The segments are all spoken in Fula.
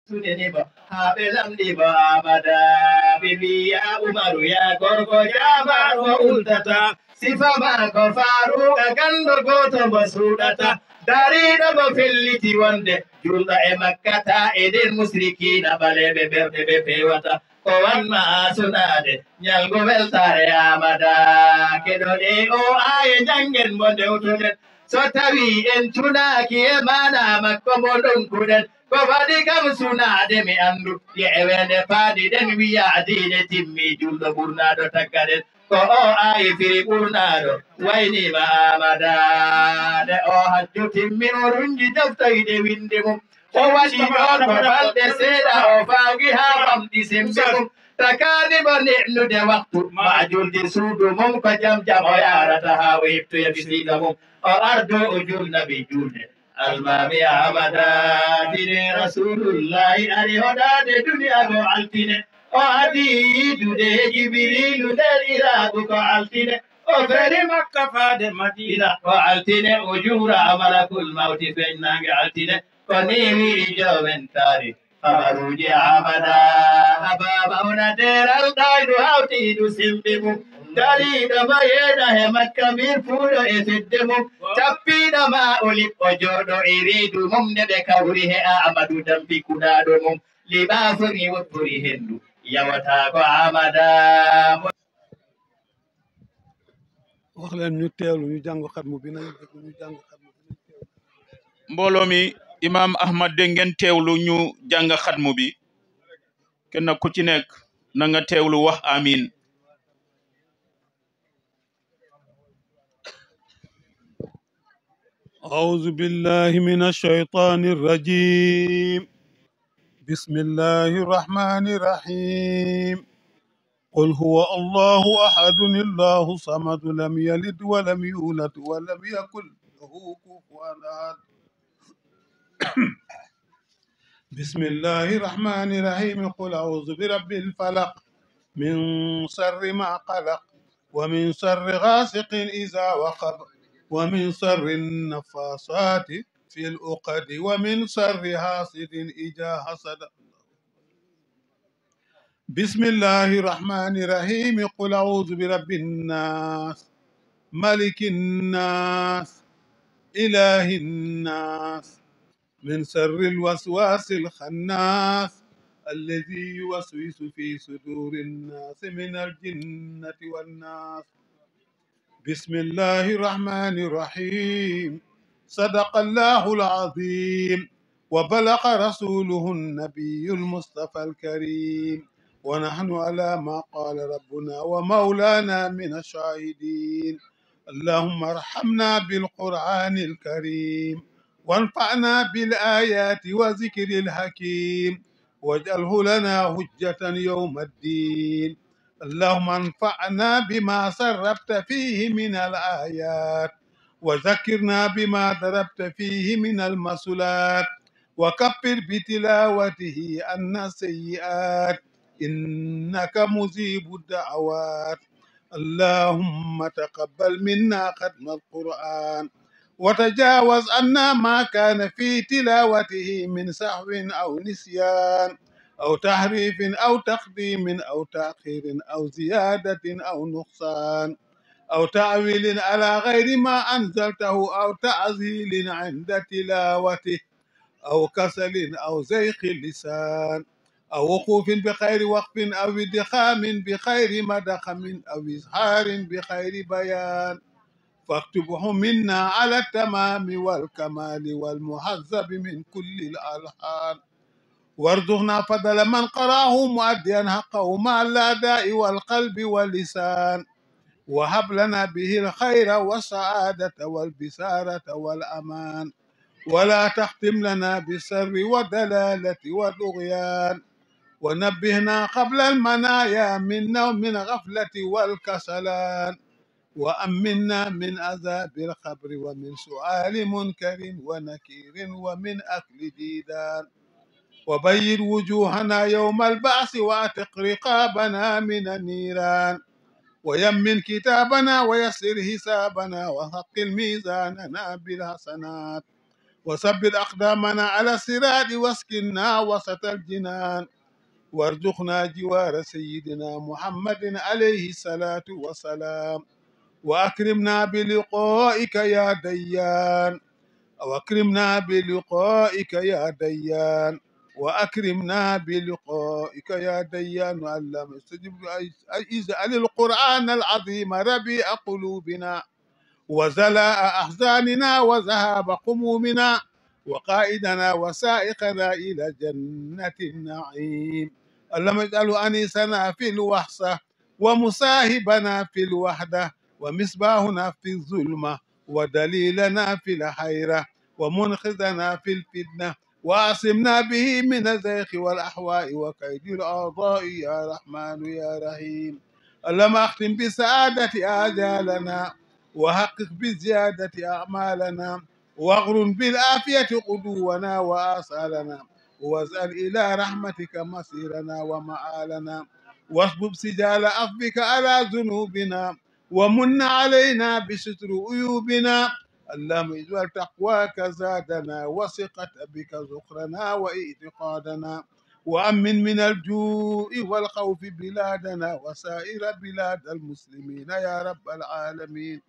Tuneniba, Habelamdiba Abada, Bibi ya Umaru ya Gorgo Jafar wa Ultata, Sifama ko Faruka Gando Goto Basudata, Darida ba felliti wonde, Julda e Makkata e den musrikina balebe berde be pewata, ko wanma sunade, Nyalgo weltare Amada, Kedode o aye jangen mo dewtude, so tawi en tunaki e mana makko mo ɗon kuɗen ko waɗi kam sunade mi andu ye ewende paadi ɗen wiya adine timmi julɗo ɓurnaɗo taggaɗen ko o ayi firi ɓurnaɗo waynima amada nde o hajju timmi o rungi deftoyde winde mum o waɗi ɗon ko balɗe seeɗa o faagi ha famɗi sembe mum takani bo neɗnude waktu ma julde suudu mum ko jam jam o yarata ha o yettoya bisiɗa mum o ardo o julnaɓe julde almami amada dine rasulullahi ari hoɗade duniya ko altine o adi yidude jibirilu nder iraku ko altine o feri makka faade madina ko altine o juura malakul mawti feƴnange altine ko ni wiri jomen taari habaruji amada ababa ona deral ɗaydu hawtiɗu sembe mum dariɗo ma yeeɗa he makka mir fuuɗo e fedde mum cappiɗo ma o liɓɓo jooɗo e reedu mum nde ɓe kawri he amadou dampi kuɗaɗo mum liɓafori woppori hendu yawata ko amada wax leen ñu teewlu ñu jàng xatmu bi nañu dégg ñu jàng xatmu bi mbooloo mi imam ahmad de ngeen teewlu ñu jàng xatmu bi kenn ku ci nekk na nga teewlu wax amin أعوذ بالله من الشيطان الرجيم بسم الله الرحمن الرحيم قل هو الله أحد الله صمد لم يلد ولم يولد ولم يكن له كفوا أحد بسم الله الرحمن الرحيم قل أعوذ برب الفلق من شر ما خلق ومن شر غاسق إذا وقب ومن شر النفاثات في العقد ومن شر حاسد إذا حسد بسم الله الرحمن الرحيم قل أعوذ برب الناس ملك الناس إله الناس من شر الوسواس الخناس الذي يوسوس في صدور الناس من الجنة والناس بسم الله الرحمن الرحيم صدق الله العظيم وبلغ رسوله النبي المصطفى الكريم ونحن على ما قال ربنا ومولانا من الشاهدين اللهم ارحمنا بالقرآن الكريم وانفعنا بالآيات وذكر الحكيم واجعله لنا حجة يوم الدين اللهم انفعنا بما سربت فيه من الآيات وذكرنا بما ضربت فيه من المثلات وكفر بتلاوته عنا السيئات إنك مجيب الدعوات اللهم تقبل منا ختم القرآن وتجاوز عنا ما كان في تلاوته من سهو أو نسيان أو تحريف أو تقديم أو تأخير أو زيادة أو نقصان أو تعويل على غير ما أنزلته أو تعزيل عند تلاوته أو كسل أو زيغ اللسان أو وقوف بخير وقف أو ادخام بخير مدخم أو إظهار بخير بيان فاكتبه منا على التمام والكمال والمهذب من كل الألحان وارزقنا فضل من قراه مؤديا حقه مع الأداء والقلب واللسان وهب لنا به الخير والسعادة والبسارة والأمان ولا تختم لنا بالسر والدلالة والطغيان ونبهنا قبل المنايا من نوم الغفلة والكسلان وأمنا من عذاب القبر ومن سؤال منكر ونكير ومن أكل ديدان وبيض وجوهنا يوم البعث وأتق رقابنا من النيران ويمن كتابنا ويسر حسابنا وثقل ميزاننا بالحسنات وثبت أقدامنا على الصراط واسكننا وسط الجنان وارزقنا جوار سيدنا محمد عليه الصلاة والسلام وأكرمنا بلقائك يا ديان وأكرمنا بلقائك يا ديان وأكرمنا بلقائك يا ديان وعلم استجب اجعل القرآن العظيم ربيع قلوبنا وزلاء أحزاننا وذهاب قمومنا وقائدنا وسائقنا إلى جنة النعيم اللهم اجعل أنيسنا في الوحشة ومصاحبنا في الوحدة ومصباحنا في الظلمة ودليلنا في الحيرة ومنقذنا في الفتنة وعصمنا به من الزيغ والأحواء وكيد الأعضاء يا رحمن يا رحيم اللهم اختم بسعادة آجالنا وحقق بزيادة أعمالنا واغرن بالعافية قدونا وآصالنا واسأل إلى رحمتك مصيرنا ومآلنا واصبب سجال عفوك على ذنوبنا ومن علينا بستر عيوبنا اللهم اجعل تقواك زادنا وثقة بك ذكرنا واعتقادنا وأمن من الجوع والخوف بلادنا وسائر بلاد المسلمين يا رب العالمين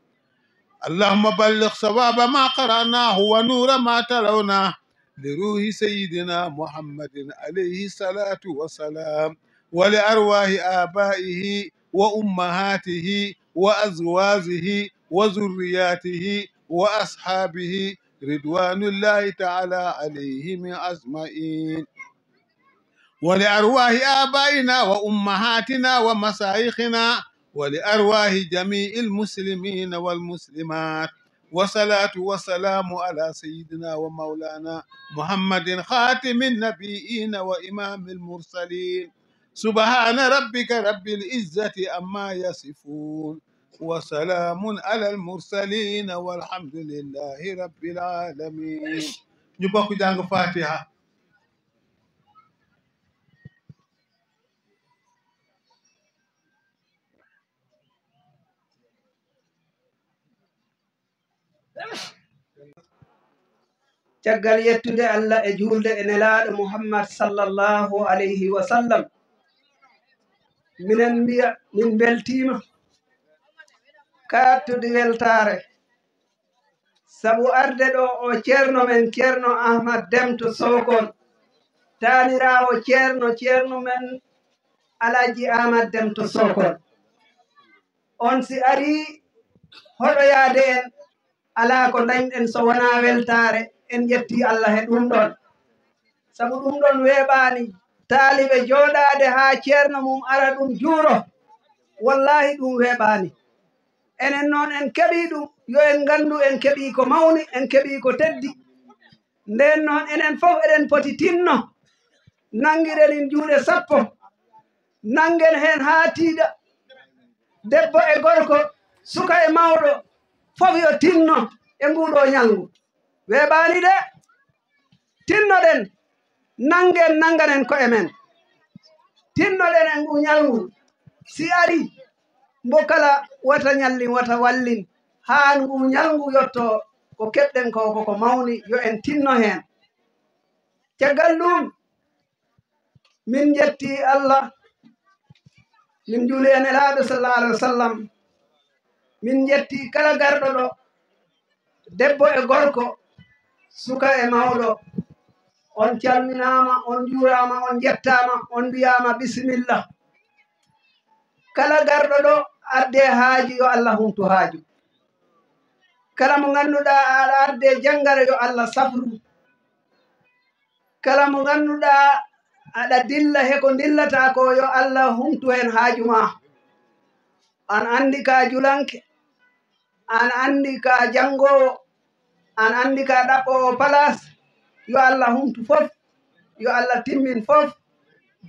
اللهم بلغ صواب ما قرأناه ونور ما تلوناه لروح سيدنا محمد عليه الصلاة والسلام ولأرواح آبائه وأمهاته وأزواجه وذرياته وأصحابه رضوان الله تعالى عليهم أجمعين ولأرواح آبائنا وأمهاتنا ومشايخنا ولأرواح جميع المسلمين والمسلمات والصلاة والسلام على سيدنا ومولانا محمد خاتم النبيين وإمام المرسلين سبحان ربك رب العزة عما يصفون وسلام على المرسلين والحمد لله رب العالمين نبقى جانغ فاتحة caggal yettude Allah e julde e nelaaɗo Muhammad sallallahu alayhi wa sallam minen mbiya min beltima kattude weltare sabu arde ɗo o ceerno men ceerno Ahmad Deme to Sokone taanirawo ceerno men Alaji Ahmad Deme to Sokone on si ari hoɗo yaade en ala ko dañɗen so wona weltare en jetti Allah e ɗum ɗon sabu ɗum ɗon weeɓani taaliɓe jooɗaade haa ceerno mum ara ɗum juuro wallahi ɗum weeɓani enen noon en keɓi ɗum yo en ngandu en keɓi ko mawni en keɓi ko teddi nden noon enen fof eɗen poti tinno nangiren in juuɗe sappo nangen hen haa tiiɗa debbo e gorko suka e mawɗo fof yo tinno e nguuɗo ñalngu weeɓani de tinnoɗen nanganen ko emen tinnoɗen e ngu ñalngu si ari mbo kala wata ñallin wata wallin haa ngu ñalngu yotto ko keɓɗen ko mawni yo en tinno heen caggal ɗum min jetti Allah min juuli en elaaɗo sallallahu alaihi wa sallam min jetti kala garɗo ɗo debbo e gorko suka e mawɗo on calminama on juurama on jettama on mbiyama bisimillah kala garɗo ɗo arde haaji yo Allah humtu haaju kala mo ganduɗa aɗa arde janngare yo Allah safru kala mo ganduɗa aɗa dilla heko dillata ko yo Allah humtu hen haaju ma an andi ka julanke an andi ka jangowo an andi ka ɗaɓɓowo place yo Allah humtu fof yo Allah timmin fof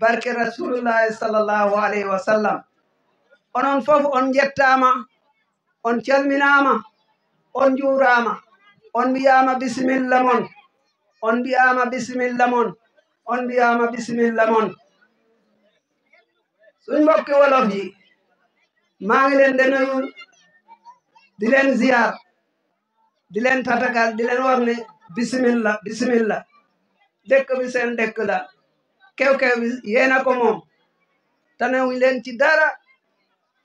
barke rasulullahi sallallahu alayhi wa sallam onon fof on jettama on calminama on juurama on mbiyama bisimilla mon on mbiyama bisimilla mon on mbiyama bisimilla mon suñ mbokki wolof yi maa ngi leen di nuyu di leen ziar di leen tatagal di leen wax ne bismillah bismillah dëkk bi seen dëkk la kew-kew bi yéena ko moom tanewuñ leen ci dara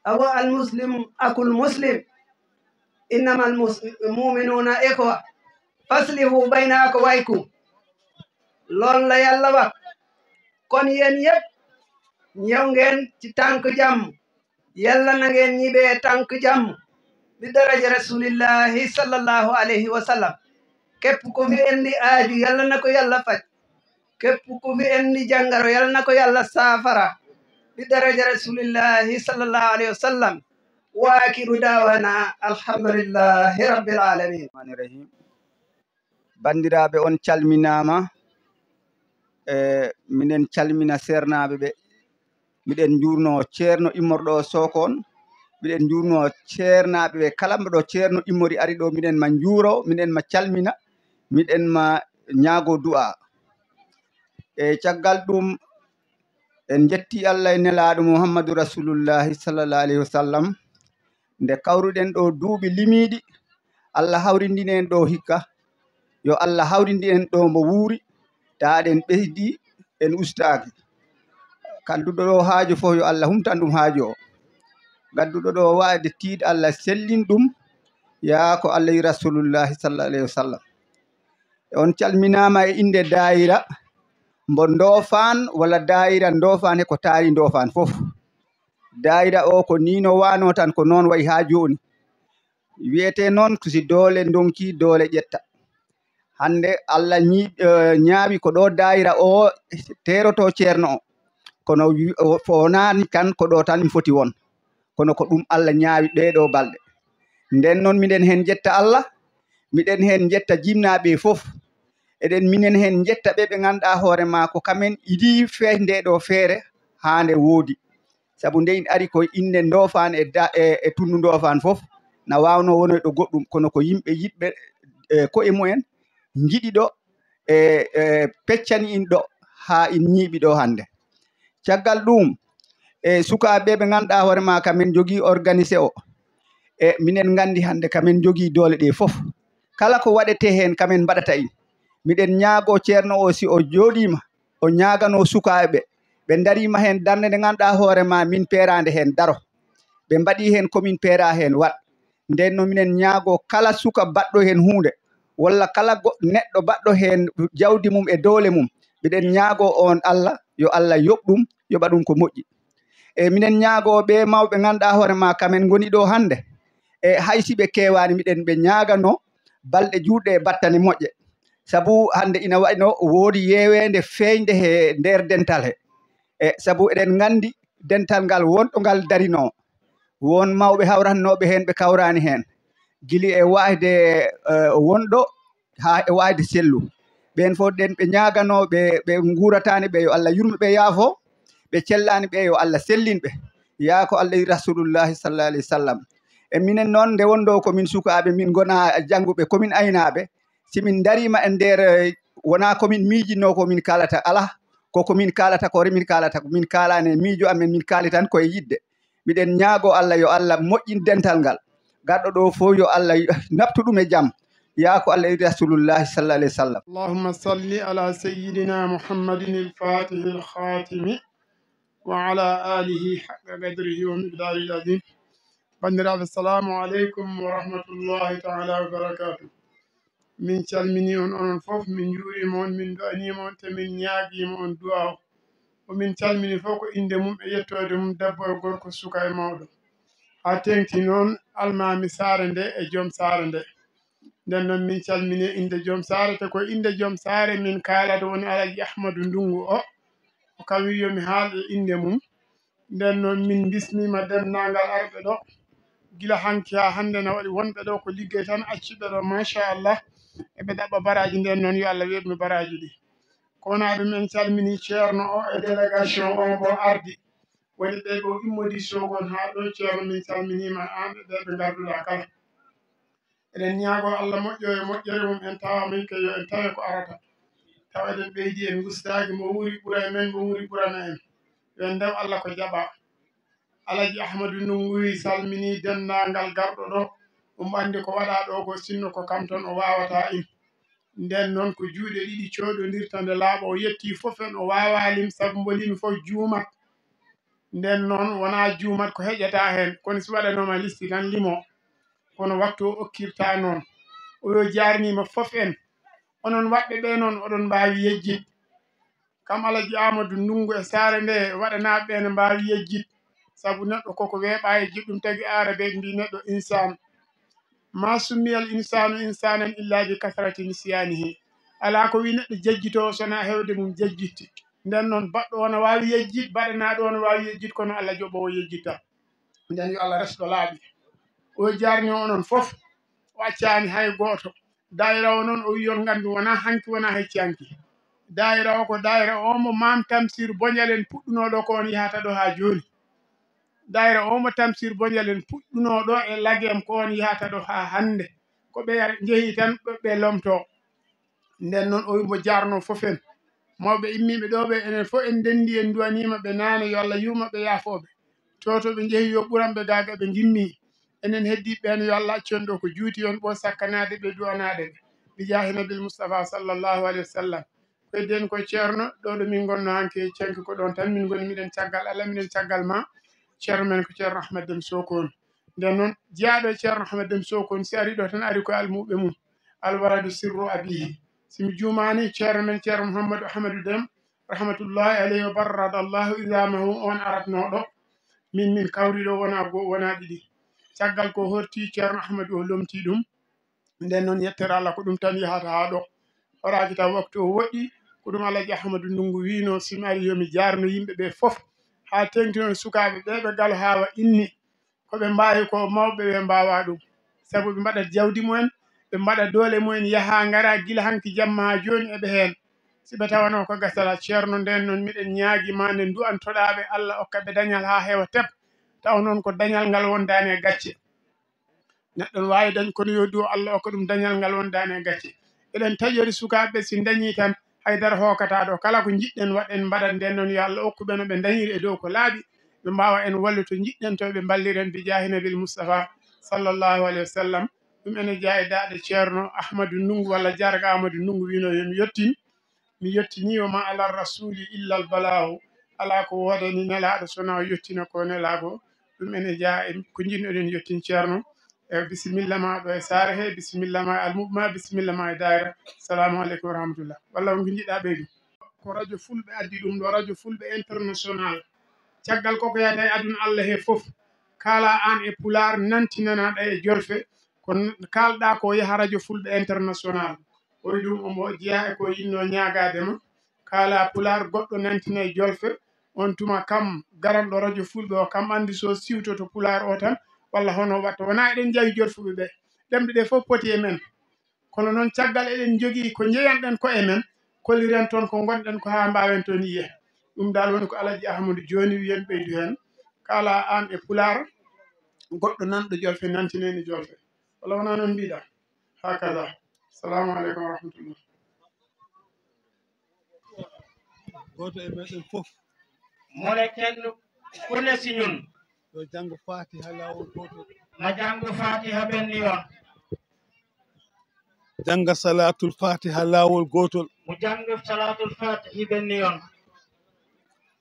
awa al muslim akul muslim innama al muminuuna ixwa faslihu bayna akhawaykum lool la yàlla wax kon yéen yëpp ñëw ngeen ci tànk jàmm yàlla na ngeen ñibee tànk jàmm bi daraja rasulillahi sallallahu alayhi wa sallam képp ku fi indi aaju yàlla na ko yàlla faj képp ku fi indi jàngaro yàlla na ko yàlla saafara bi daraja rasulillahi sallallahu alayhi wa sallam wa akiru daawana alhamdulillahi rabbil alamin. Rahim bandiraɓe on calminama minen calmina sernaɓe ɓe miɗen jurno ceerno immorɗo Sokon miɗen jurno ceernaɓe ɓe kala mbaɗo ceerno immori ari ɗo minen ma juuro minen ma calmina miɗen ma ñaago du'a e caggal ɗum en jetti Allah e nelaɗo Muhammadu Rasulullahi sallallahu alayhi wa sallam nde kawruɗen ɗo duuɓi limiɗi Allah hawrindini en ɗo hikka yo Allah hawrindi en ɗo mo wuuri taaɗen ɓeydi en ustaaki kalduɗo ɗo haaju fof yo Allah humtan ɗum haaju o gadduɗo ɗo waade tiiɗ Allah sellin ɗum yaa ko Allah yi Rasulullahi sallallahu alayhi wa sallam on calminama e inde daayira mbo Ndofaan walla daayira Ndofaan ko taari Ndofaan fof daayira o ko nino wano tan ko noon wayi haa jooni wiyete noon si doole donki doole ƴetta hande Allah ñaawi ko ɗo daayira o teroto ceerno o kono fonani kan ko ɗo tan foti won kono ko ɗum Allah ñaawi ɗeɗo balɗe nden noon miɗen hen jetta Allah miɗen hen jetta jimnaɓe fof eɗen minen hen jetta ɓe ɓe ganduɗa hoore ma ko kamen idi fe ndeɗo feere hande woodi saabu nde in ari koye inde Ndofaan e tundu Ndofaan fof na wawno wonoyɗo goɗɗum kono ko yimɓe yiɗɓe koye mumen jiɗi ɗo e peccani in ɗo ha in ñiiɓi ɗo hande caggal ɗum e sukaɓe ɓe ganduɗa hoore ma kamen jogui organisé o e minen gandi hande kamen jogui doole ɗe fof kala ko waɗete hen kamen mbaɗata in miɗen ñaago ceerno o si o jooɗima o ñaagano sukaɓe ɓe darima hen darde nde ganduɗa hoore ma min peerande hen daro ɓe mbaɗi hen komin peera hen wat nden no minen ñaago kala suka baɗɗo hen hunde walla kala neɗɗo baɗɗo hen jawdi mum e doole mum miɗen ñaago on Allah yo Allah yoɓɗum yoɓa ɗum ko moƴƴi e minen ñaago ɓe mawɓe ganduɗa hoore ma kamen goni ɗo hande e haysiɓe kewani miɗen ɓe ñaagano balɗe juɗɗe e battane moƴƴe sabu hande ina wayno woodi yewende feeñde he nder dental he e sabu eɗen gandi dental ngal wonɗo ngal darino won mawɓe hawratnoɓe hen ɓe kawrani hen gili e wahde wonɗo ha e wahde sellu ɓen fof ɗen ɓe ñagano ɓe guratani ɓe yo Allah yurmi ɓe yaafo ɓe cellani ɓe yo Allah sellinɓe yaa ko Allah yi Rasulullahi sallallahu alayhi wa sallam e minen noon nde wonɗo komin sukaɓe min gona jangguɓe komin aynaɓe simin darima e nder wona komin miijinno komin kalata ala komin kalata ko remin kalata ko min kalani miijo amen min kaali tan koye yidde miɗen ñaago Allah yo Allah moƴƴin dental ngal garɗo ɗo fof yo Allah naftu ɗum e jaam yaa ko Allah yi Rasulullahi sallallahu alayhi wa sallam allahumma salli ala sayyidina muhammadin al-fatihi al-khatimi wa ala alihi haqqa qadrihi wa miqdarihi al-azim bandiraɓe assalamu aleykum wa rahmatullahi taala wa barakatuh min calmini on onon fof min juurima on min do'anima on te min ñaaguima on du'a o omin calmini fof ko inde mum e yettode mum debbo e gorko suka e mawɗo ha tengti noon almami saare nde e joom saare nde nden noon min calmini inde joom saare te ko inde joom saare min kaalata woni Alaji Ahmadou Ndungu o kam wi yomi haal e inde mum nden noon min bismima dennagal arɓe ɗo gila hanki ha hande na waɗi wonɓe ɗo ko liggey tan acciɓe ɗo machallah eɓe ɗaɓɓa baraji nden noon yo Allah weɓmi baraji ɗi kono ɗum en calmini ceerno o e délégation o mo ardi woni ɓe ɗo immodi Sokone ha ɗo ceerno min calminima an e ɓe ɓe garduɗa kala eɗen ñaago Allah moƴƴo e moƴƴere mum en tawama hikka yo en tawe ko arata tawa eɗen ɓeydi en gustaki mo wuuri ɓuura e men mo wuuri ɓurana en yo en ndew Allah ko jaɓa Alaji Ahmadou Ndungu wi salmini denndangal garɗo ɗo omo andi ko waɗa ɗo ko sinno ko kam ton o wawata in nden noon ko juuɗe ɗiɗi coɗodirta nde laaɓa o yetti fof en o wawa lim sabu mbo limi fof juumat nden noon wona juumat ko heƴata hen kono so waɗanoma listi tan limo kono waktu o okkirta noon oyo jarnima fof en onon waɓɓe ɓe noon oɗon mbawi yejjid kam Alaji Amadou Ndungu e saare nde waɗanaɓe ɓe ne mbawi yejjid sabu neɗɗo koko weeɓa e jiɗɗum tagi arabe mbi neɗɗo insan ma summiyal insanu insanan illa bi kasrati nisyanihi ala ko wi neɗɗo jejjito sona hewde mum jejjitti nden noon baɗɗo ono wawi yejjid baɗanaɗo ono wawi yejjid kono Allah joɓowo yejjitta nden yo Allah resɗo laaɓi o jarni onon fof o accani hay goto dayira o noon o wi yon gandu wona hanki wona hecci hanki dayira o ko dayira o mo Mam Tamsir Bodial puɗɗunoɗo ko on yahata ɗo ha joni dayira o mo Tamsir Bodial puɗɗunoɗo e lagem ko on yahata ɗo ha hande ko ɓe jeehi tan ɓe lomto nden noon o wi mo jarno fof en mawɓe immiɓe ɗo ɓe enen fof en dendi en duwanima ɓe nane yo Allah yurma ɓe yaafoɓe toto ɓe jeehi yo ɓuranɓe gaga ɓe gimmi enen heddi ɓen yo Allah accon ɗo ko juuti on ɓo sakkanade ɓe duwanade ɓe bi jahi nabil Mustafa sallallahu alayhi wa sallam koyden ko ceerno ɗo ɗo min gonno hanke cenki ko ɗon tan min goni miɗen caggal Allah miɗen caggal ma ceerno men ko ceerno Ahmad Deme Sokone nden noon jeyaɗo e ceerno Ahmad Deme Sokone si ari ɗo tan ari ko almuɓe mum alwaradu sirru abihi simi jumani ceerno men ceerno Mouhamadou Ahmadou Deme rahmatullahi alayhi wa barradallahu idamahu on aratnoɗo min kawriɗo wona goo wona ɗiɗi caggal ko horti ceerno Ahmadou o lomti ɗum nden noon yettere Allah ko ɗum tan yahata ha ɗo horaji taw waktu o woɗɗi ko ɗum Alaji Ahmadou Ndungu wino simi ari yomi jarno yimɓeɓe fof ha tengtino sukaɓe ɓe ɓe galo hawa inni koɓe mbawi ko mawɓe ɓe mbawa ɗum sabu ɓe mbaɗat jawdi mumen ɓe mbaɗa doole mumen yaaha gara gila hanki jamma ha joni eɓe hen siɓe tawano ko gasala ceerno nden noon miɗen ñaaguima nde du'antoɗaɓe Allah okkaɓe dañal ha heewa teb taw noon ko dañal ngal wondani e gacce neɗɗon wawi dañ kono yo du Allah okka ɗum dañal ngal wondani e gacce eɗen taƴori sukaɓe si dañi tan haydara hokata ɗo kala ko jiɗɗen waɗen mbaɗat nden noon yo Allah okkuɓe no ɓe dañiri e dow ko laaɓi ɓe mbawa en wallu to jiɗɗen to ɓe balliren bi jahi nabil Mustafa sallallahu alayhi wa sallam ɗum ene jeeya daaɗe ceerno Ahmadou Ndungu walla jarga Amadou Ndungu wino yomi yettin mi yettiniyoma ala rasuli illa al balahu ala ko wodani nelaɗo sona o yettina ko nelago ɗum ene jeeya ko jinnoɗen yettin ceerno e bisimilla ma ɗo e saare he bisimilla ma e almuɓe bisimilla ma e dayra salamu aleykum wa rahmatullah walla on ko jiɗɗa ɓeydu ko radio fulɓe addi ɗum ɗo radio fulɓe international caggal koko yata e aduna Allah he fof kala an e pular nantinanaɗa e jorfe ko kalɗa ko yaha radio fulɓe international oy ɗum omo jeeya e ko yinno ñagadema kala pular goɗɗo nantina e jolfe on tuma kam garanɗo radio fulɓe o kam andi so siwtoto pular o tan walla hono watta wona eɗen jawi jorfuɓe ɓe ɗemɗe ɗe fof poti e men kono noon caggal eɗen jogui ko jeeyanɗen ko e men kolliren toon ko gonɗen ko ha mbawen toon yiye ɗum dal woni ko Alaji Ahmadou joni wiyen ɓeydu hen kala an e pular goɗɗo nanɗo jolfe nantineni jolfe walla wona noon mbiɗa hakaza assalamu aleykum wa rahmatullah goto e meɗen fof mone kenno kone si ñun yo janggo fatiha lawol goto na janggo fatiha benni yon janga salatul fatiha lawol gotol mo janggo salatul fatihi benni yon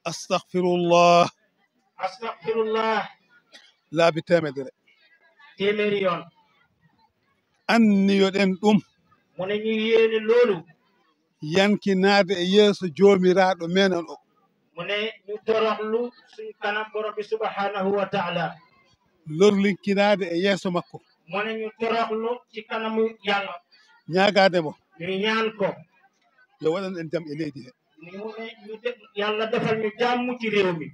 astaghfirullah astaghfirullah laabi temedere temeri yon anniyoɗen ɗum mone ñu yéene loolu yankinade e yeeso jomiraɗo menen o mone ñu toroxlu suñ kanam borom bi subhanahu wa ta'ala lorlinkinade e yeeso makko mone ñu toroxlu ci kanamu yàlla ñagademo ñu ñaan ko yo waɗan en jaam e leydi he yàlla defal ñu jàmm ci réew mi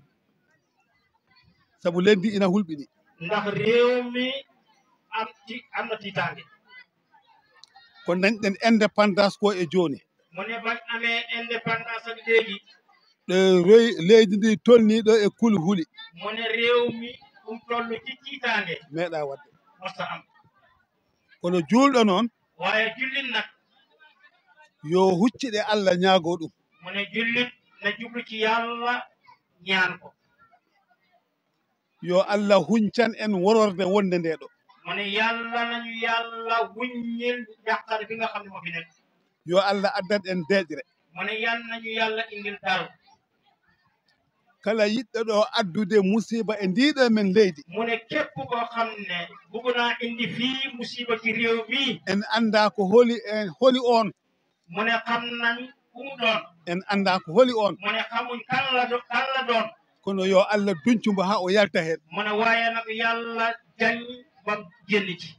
sabu leydi ina hulɓini ndax réew mi am na tiitaange ko dañɗen indépendance ko e joni mu ne bañ amee indépendance ak léegi leydi ndi tolni ɗo e kuli huli mu ne réew mi ɗum toll ci tiitaange meeɗa wadde mosta am kono julɗo noon waaye jullit nag yo hucciɗe Allah ñaago ɗum mu ne jullit na jublu ci yàlla ñaan ko yo Allah huncan en wororde wonde nde ɗo mu ne yàlla nañu yàlla wuññil njàqare bi nga xam ne moo fi nekk yo Allah addan en deeƴre mu ne yal nañu yàlla indil dal kala yiɗɗo ɗo addude musiba e ndiɗo men leydi mu ne képp koo xam ne bugg naa indi fii musiba ci réew mi en anda ko holi on mu ne xam nañ ku mu doon en anda ko holi on mu ne xamuñ kan la doon kono yo Allah duncumbo ha o yalta hen mu ne waaye nag yàlla jañ ba génn ci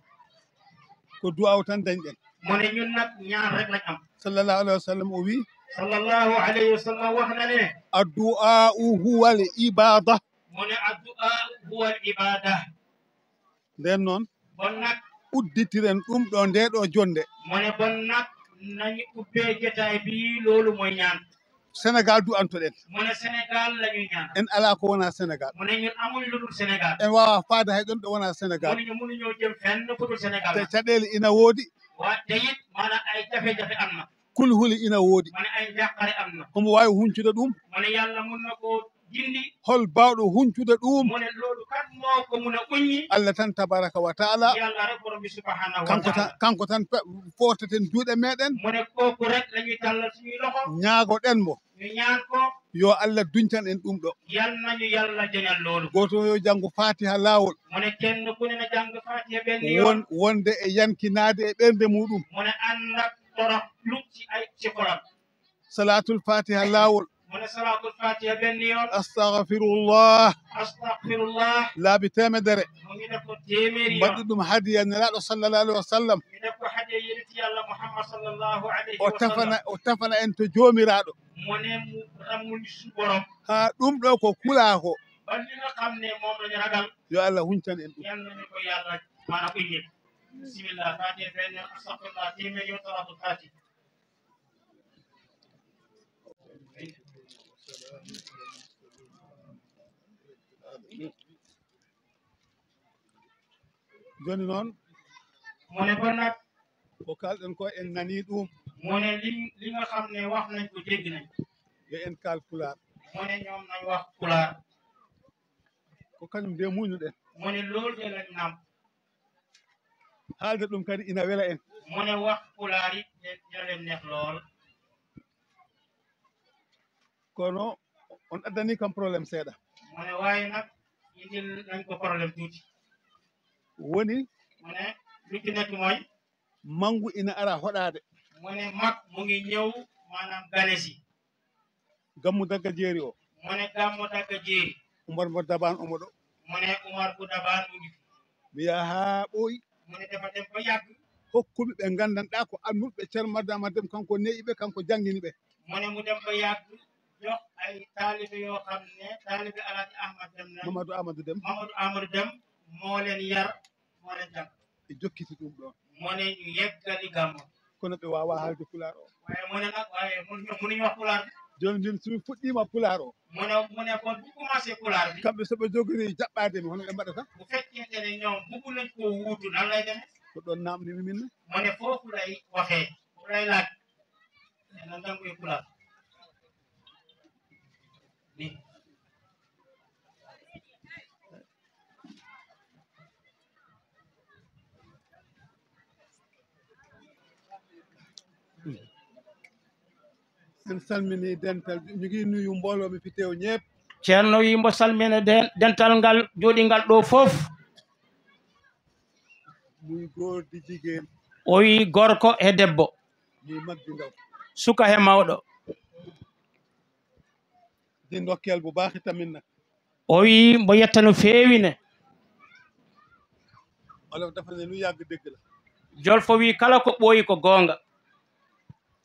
ko duwaw tan dañɗen mu ne ñun nag ñaar rek lañ am sallallahu alayhi wa sallam o wi sallallahu alayhi wa sallam wax na ne addu'a'u huwa al ibada mu ne addu'a huwa al ibada nden noon bon nag udditiren ɗum ɗo nde ɗo jonde mu ne bon nag nañu ubbee jotaay bi loolu mooy ñaan Sénégal du'antoɗen mu ne Sénégal la ñuy ñaan en ala ko wona Sénégal mu ne ñun amul lu dul Sénégal en wawa faade hay ɗon ɗo wona mu Sénégal ne ñu mënuñoo jëm fenn fu dul Sénégal te caɗele ina woodi waa te it maanaam ay jafe-jafe am na kulhuli ina woodi mu ne ay njàqare am na homo wawi huncude ɗum mu ne yàlla mun na koo jindi hol bawɗo huncude ɗum mu ne loolu kat moo ko mun a uññi Allah tan tabaraka wa taala yàlla rek borom bi subhanahu wa taala kanko tan forteten juuɗe meɗen mu ne kooku rek la ñuy tàllal suñuy loxo ñaagoɗen mo ñu ñaan ko yo Allah duñtan en ɗum ɗo yal nañu yàlla jañal loolu goto yo janggo fatiha lawol mu ne kenn ku ne na jàng fatiha benn yoon wonde e yankinade e ɓernde muɗum mu ne ànd ak torox lu ci xolam salatul fatiha lawol mu ne salaatul fatiha benn yoon astahfirullah laabi temedere mu ngi def ko téeméeri yoon mbaɗɗi ɗum hadiya nelaɗo sallallahu alayhi wa sallam ñu def ko hadiya yeniti yàlla Muhammad sallallahu alayhi wa sallam o tafana en to joomiraɗo mu ne mu ramul su borom ha ɗum ɗo ko kulako ba li nga xam ne moom lañu ragal yo Allah huncan en ɗum yal nañu ko yàlla maanaam uññi bismillah fatiha benn yoon astahfirullah téeméeri yoon salaatul fatiha joni noon mu ne bon nag ko kalɗen ko en nani ɗum mu ne li nga xam ne wax nañ ko dégg nañ yo en kal pulaar mu ne ñoom nañ wax pulaar ko kañum de muñuɗen mu ne loolu de lañ nam haalde ɗum kadi ina wela en mu ne wax pulaar yi dina leen neex lool kono on addani kam probléme seeɗa mu ne waaye nag indil nañ ko problème tuuti woni mu ne lu ci nekk mooy mangu ina ara hoɗaade mu ne mag mu ngi ñëw maanaam gane si gammu dagga jeeri o mu ne gammu dagga jeeri Umar mo daban omo ɗo mu ne Umar bu daban mu ngi mi yaha haa ɓooyi mu ne dafa dem ba yàgg hokkuɓe ɓe nganndanɗaa ko annduɓe ceerno madama dem kanko neyi ɓe kanko janngini ɓe mu ne mu dem ba yàgg jox ay taalibe yoo xam ne taalibe Alaaji Ahmad Dem na Mamadou Amadou Dem Dem moo leen yar moo leen jàng e jokkiti ɗum ɗon mu ne ñu yeggali gàmmu kono ɓe wawa haalde pulaar o waaye mu ne nag waaye mënuñu wax pulaar joni joni somi fuɗɗima pulaar o mu ne kon bu commencé pulaar bi kamɓe soɓe jogori jaɓɓade mi hono ɓe mbaɗata bu fekkente ne ñoom bugg nañ koo wuutu nan lay demee ko ɗon namdimi minne mu ne foofu lay waxee foofu lay laaj na ndangoy pulaar ni en salmini dental ñu ngi nuyu mbooloo mi fi teew ñëpp ceerno wi mbo salmina dental ngal jooɗingal ɗo fof muy góor di jigéen o wi gorko e debbo muy mag di ndaw suka he mawɗo di ndokkeel bu baax itamit nag o wi mbo yetta no feewi ne olof dafa ne lu yàgg dëgg la jolfo wi kala ko ɓooyi ko goonga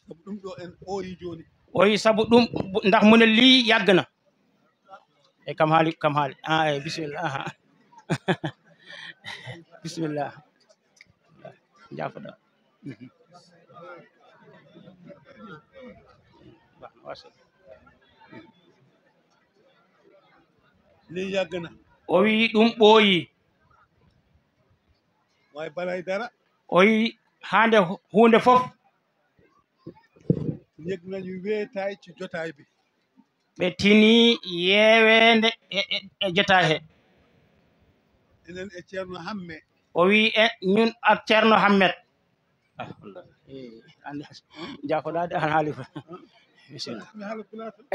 sabu ɗum ɗo en ɓooyi jooni o wi sabu ɗum ndax mune lii yàgg na e kam haali e bisimillah bisimillah jaafoɗa lii yàgg na o wi ɗum ɓooyi waaye balay dara o wi haande huunde fof yëg nañu weetaay ci jotaay bi ɓe tini yeeweende e jotaay he enen e ceerno hamme o wi ñun ak ceerno Hammet andi jafoɗade an haali bisimilla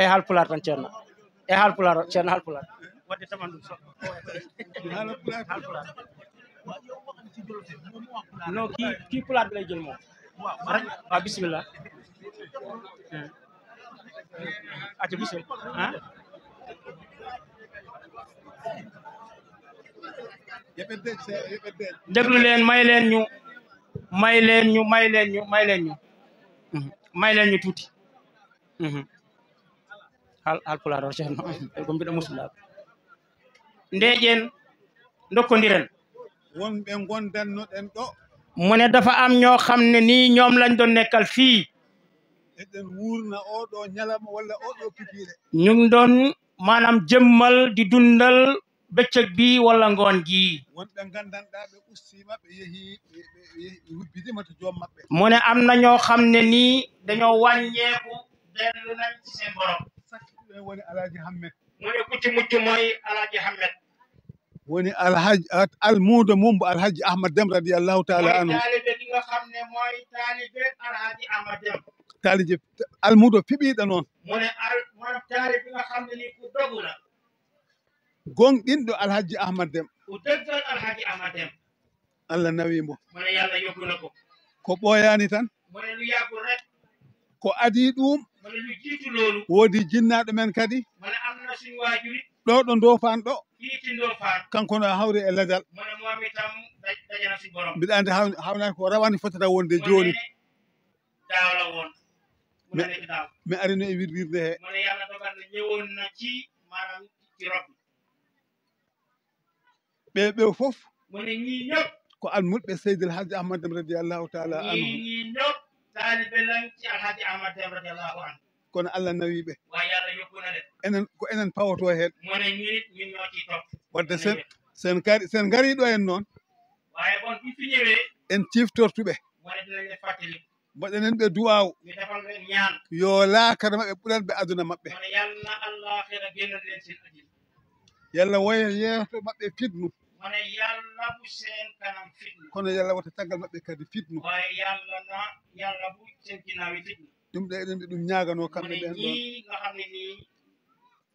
e halpular tan ceerno e halpular ceerno halpular wadde taman ɗum so halpular non kii pular bi lay jël moom waaw bisimilla acca bisimilla déglu leen may leen ñu tuuti halpular o ceerno ko mbiɗa musidɗaɓe ndeƴen dokkodiren wonɓe gondannoɗen ɗo mu ne dafa am ñoo xam ne nii ñoom lañ doon nekkal fii eɗen wuurna oɗo ñalama walla oɗo pipiire ñu ngi doon maanaam jëmmal di dundal bëccëg bi wala ngoon gi wonɓe gandanɗa ɓe ustima ɓe yeehi hubbidima to joom maɓɓe mu ne am na ñoo xam ne nii dañoo wàññeeku dellu nañ ci seen borom sakkiɓe woni Alhaji Hammet mu ne ku ci mujj mooy Alhaji Hammet woni alhaji almuudo mumbo Alhaji Ahmad Dem radiallahu taala anhu taalibe gi nga xam ne mooy taalibe Alhaji Ahmad Dem taalibe almuudo fiɓiɗo noon mu ne taalibe nga xam ne ni ku dogu la gonɗinɗo Alhaji Ahmad Dem ku dëggal Alhaji Ahmad Dem Allah nawimo mu ne yàlla yóbbu na ko ko ɓooyani tan mu ne lu yàggul rek ko adi ɗum mu ne lu jiitu loolu woodi jinnaɗo men kadi mu ne am na suñu waajuri ɗo ɗo ndofan ɗo kii ci Ndofaan kanko no hawri e ladal mu ne moom itam dajana suñu borom mbiɗa andi hawnani ko rawani fotata wonde joni daaw la woon mu ne nekk daaw mi arino e wirwirde he mu ne yàlla dogal na ñëwoon na ci maanaam ci rob ɓe fof mu ne ñii ñëpp ko almulɓe Seydi Alhaji Ahmad Dem radiallahu taala anhu ñii ñëpp taalibe lañ ci Alhaji Ahmad Dem radiallahu anhu kono Allah nawiɓe waaye yàlla yóbbu na leen enen ko enen pawoto hen mu ne ñun ñoo ciy topp wadde sen gariɗo en noon waaye bon bu fi ñëwee en ciftortuɓe mu ne dinañ leen fàttali mbaɗenen ɓe duwaw ñu defal leen ñaan yo laakara maɓɓe ɓuranɓe aduna maɓɓe mu ne yàlla na àllaaxira génnal leen seen ajil yalla woya yeeto maɓɓe fitnu mu ne yàlla bu seen kanam fitnu kono yalla wata caggal maɓɓe kadi fitnu waaye yàlla bu seen ginnaaw yi fitnu ɗum ɗe eɗen ɓe ɗum ñagano mu kamɓe ne ɓen ɗon ñii nga xam ne nii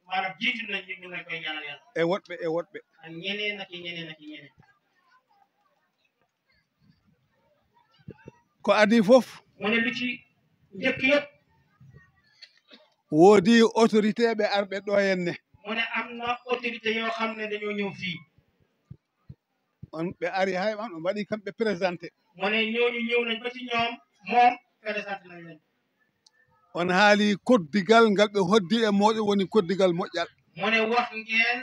maanaam jiitu nañ ñu ngi koy ñaanal yàlla e woɗɓe ak ñeneen ak ñeneen ak ñeneen ko adi fof mu ne lu ci njëkk yëpp woodi autorité ɓe arɓe ɗo henne mu ne am na autorité yoo xam ne dañoo ñëw fii on ɓe ari hay on ɓe mbaɗi kamɓe présenté mu ne ñooñu ñëw nañ ba ci ñoom moom présenté nañ leen on haali koddigal ngal ɓe hoddi e moɗon woni koddigal moƴƴal mu ne wax ngeen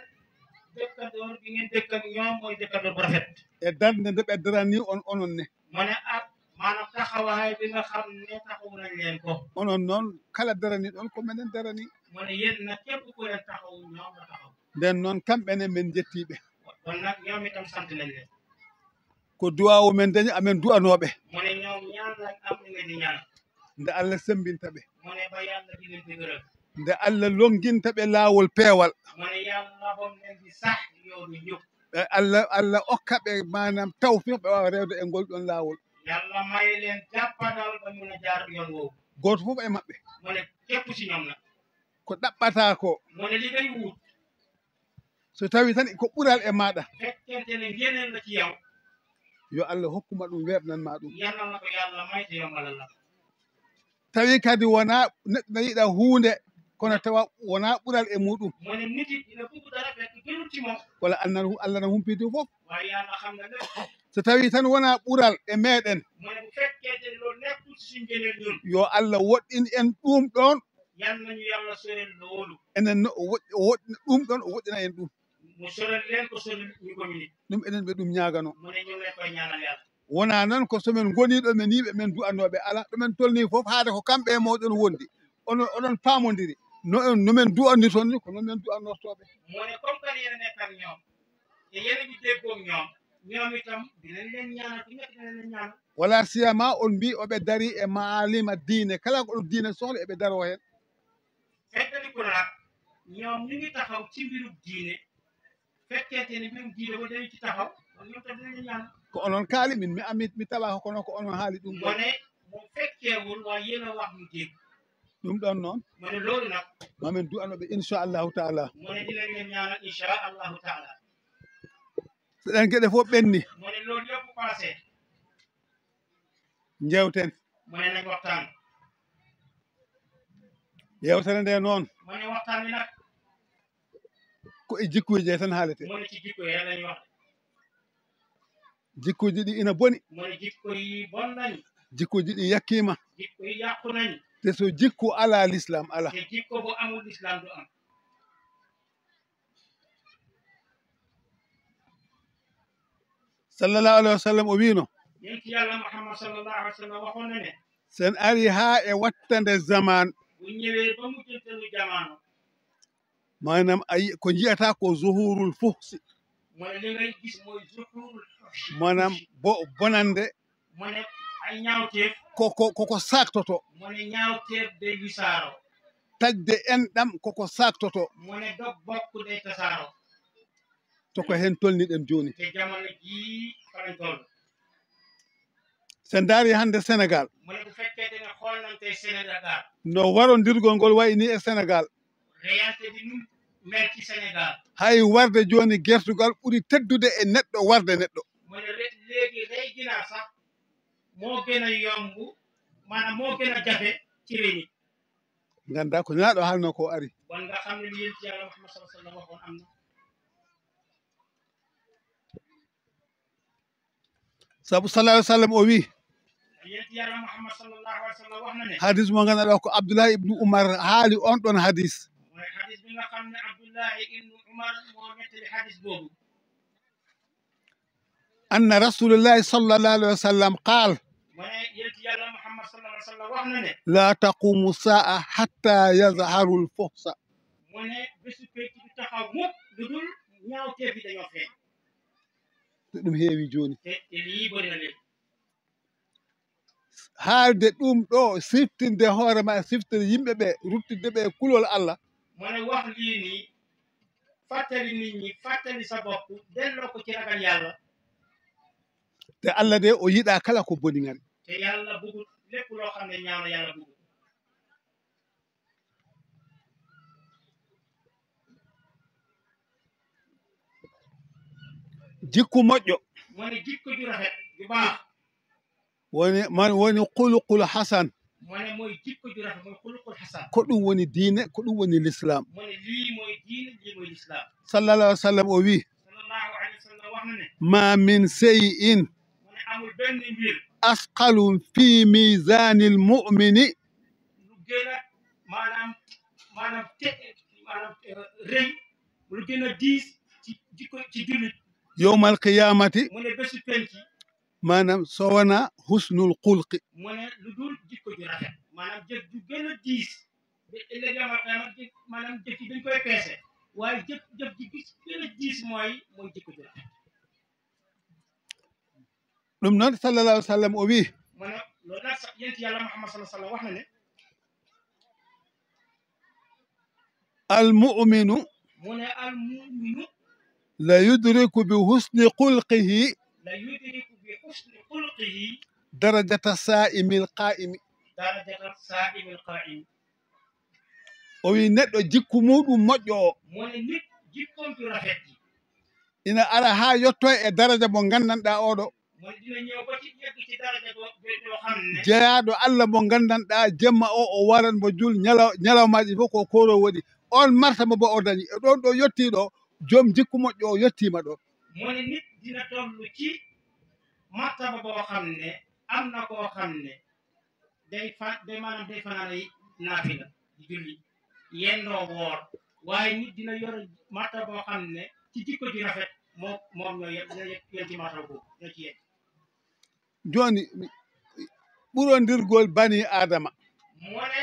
dëkkandoor bi ngeen dëkkan ñoom mooy dëkkandoor bu rafet e darde nde ɓe darani onon ne mu ne ak maanaam taxawaay bi nga xam ne taxawu nañ leen ko onon noon kala darani ɗon ko menen darani mu ne yéen nag képp ku leen taxawu ñoom la taxaw nden noon kamɓene men jettiɓe kon nag ñoom itam sant nañ leen ko duwawu men dañi amen du'anoɓe mu ne ñoom ñaan lañ am ni ngeen di ñaan nde Allah sembinta ɓe mu ne ba yàlla di leen dëgëral nde Allah longinta ɓe laawol peewal mu ne yàlla bom leen di sax yoonu njub Allah okka ɓe manam tawfiq ɓe wawa rewde e ngol ɗon laawol yàlla may leen jàppandal ba mun a jaar yoon woowu goto fof e maɓɓe mu ne képp si ñoom nag ko ɗaɓɓata ko mu ne li ngay wut so tawi tan ko ɓural e maɗa fekkente ne yeneen la ci yow yo Allah hokkuma ɗum weɓnanma ɗum yàlla na ko yàlla may te yombalal la tawi kadi wona neɗɗo no yiɗa hunde kono tawa wona ɓural e muɗum mu ne nit yi dina bëgg dara fekk gënul ci moom walla Allah na humpidi fof waaye yàlla xam nga lépp so tawi tan wona ɓural e meɗen mu ne bu fekkente ne loolu nekkul ci suñ gëneel ñun yo Allah woɗɗin en ɗum ɗon yal nañu yàlla sorel loolu enen no woɗɗina ɗum ɗon o woɗɗina en ɗum mu sorel leen ko sorel ñu ko ñu nit ɗum enen ɓe ɗum ñagano mu ne ñu leen koy ñaanal yàlla wona noon ko somin goniɗo men yiɓe men du'anoɓe ala ɗumen tolni fof haade ko kamɓe e moɗon wondi onon pamodiri nomen du'anni toon ni ko noon men du'annortoɓe mu ne comme que yéen a nekk ak ñoom te yéen a ngi déggoog ñoom itam dinañ leen ñaanal ku nekk dinañ leen ñaanal wala siyama on mbi oɓe dari e maalima diine kala ko ɗo diine sohla eɓe daro hen fekkani ko nag ñoom ñu ngi taxaw ci mbirum diine fekkente ne mbirum diine ba dañu ci taxaw ñoom tam dinañ leen ñaanal ko onon kaali min mi tawa kono ko onon haali ɗum mu ne moom fekkeewul waaye yéen a wax ñu dégg ɗum ɗon noon mu ne loolu nag mamin du'anoɓe inchallahu taala mu ne dinañ leen ñaanal insha allahu taala so ɗen geɗe fof ɓenni mu ne loolu yëpp passé jewten mu ne nañ waxtaan yewtere nde noon mu ne waxtaan wi nag ko e jikkuji je tan haalete mu ne ci jikko yi rek lañuy wax jikkuji ɗi ina boni mu ne jikko yi bon nañ jikkuji ɗi yakkima jikko yi yàqu nañ te so jikku ala l'islam ala te jikko bu amul islam du am sallallahu alayhi wa sallam o wino yonent yàlla Muhammad sallallahu alayhi wa sallam waxoon na ne sen ari ha e wattande zaman bu ñëwee ba mujjantalu jamaano manam ayi ko jiyata ko zuhurul fuhsi mu ne li ngay gis mooy zuhurul fuhshi manam bonande mu ne ay ñaawteef koko saktoto mu ne ñaawteef day wisaaro tagde enɗam koko saktoto mu ne dog bokk day tasaaro to ko hen tolniɗen joni te jamono jii falañ toll sen daari hande sénégal mu ne bu fekkee da nga xool nañ tey Sénégal no warodirgol ngol wayni e sénégal réalité bi nu mel ci Sénégal hay warde joni gertugal ɓuuri teddude e neɗɗo warde neɗɗo mu ne léegi rey ginaar sax moo gën a yomb maanaam moo gën a jafe ci rey nit ganda ko ñaaɗo haalno ko ari bon nga xam ne li yéen ci yàlla Muhammad sallallahu alayhi wa sallam waxoon am na sabu sallallahu alayhi wa sallam o wi yéen ci yàlla Muhammad sallallahu alayhi wa sallam wax na ne hadis mo ganduɗa ko abdoulahi ibnu oumar haali on ɗon hadis mooy xadis bi nga xam ne Abdullahi ibnu Umar moo nettali xadis boobu anna rasulullahi sallallahu alayhi wa sallam qaal mu ne yéen ci yàlla Muhammad sallallahu alayhi wa sallam wax na ne la taqumu saa hatta yazharu l fuhsa mu ne bésu pénc du taxaw mukk lu dul ñaawteef yi dañoo feeñ te ɗum heewi joni te lii bëri na léegi haalde ɗum ɗo siftinde hoore ma siftinde yimɓe ɓe ruttide ɓe kulol allah mu ne wax lii nii fàttali nit ñi fàttali sa bopp delloo ko ci ragal yàlla te allah de o yiɗa kala ko boni ngari te yàlla bëggut lépp loo xam ne ñaaw na yàlla bëggut jikku moƴƴo mu ne jikko ju rafet ju baax woni khuluqul hasan mu ne mooy jikko ju rafet mooy xuluqul xasan ko ɗum woni diine ko ɗum woni l'islam mu ne lii mooy diine lii mooy lislaam sallallahu alayhi wa sallam o wi sallallahu alayhi wa sallam wax na ne ma min shay'in mu ne amul benn mbir asqalu fi mizani l mumini lu gën a maanaam rëy lu gën a diis ci jikko ci jullit yowma alqiyamati mu ne bésu penc manam so wona husnul xulqi mu ne lu dul jikko ju rafet maanaam jëf ju gën a diis ba ëllëg yamal qiyaama maanaam jëf yi dañ koy peese waaye jëf ji gën a diis mooy jikko ju rafet ɗum noon sallallahu alayhi wa sallam o wi mu ne loolu nag sax yent yàlla Muhammad sallallahu alayhi wa sallam wax na ne almuminu mu ne almuminu la yudriku bi husni xulqihi la yudriku bi husni xulqihi darajata saa'imi l qaa'imi darajata saa'imi l qaa'imi o wi neɗɗo jikku muɗum moƴƴo o mu ne nit jikkoom ju rafet ji ina ara ha yetto e daraja mo gandanɗa oɗo mu ne dina ñëw ba ci yegg ci daraja yoo xam ne jeyaɗo allah mo gandanɗa jemma o waran mo jul ñalawmaji fof ko koro woɗi on martaba bo o dañi e ɗon ɗo yettiɗo joom jikku moƴƴo o yettima ɗon mu ne nit dina tollu ci martaba boo xam ne am na koo xam ne day maanaam day fanaana naafila di julli yendoo woor waaye nit dina yor martaba boo xam ne ci jikko ji rafet moom ñoo yem ci martaba boobu ñoo ci yegg joni ɓurondirgol bani adama mu ne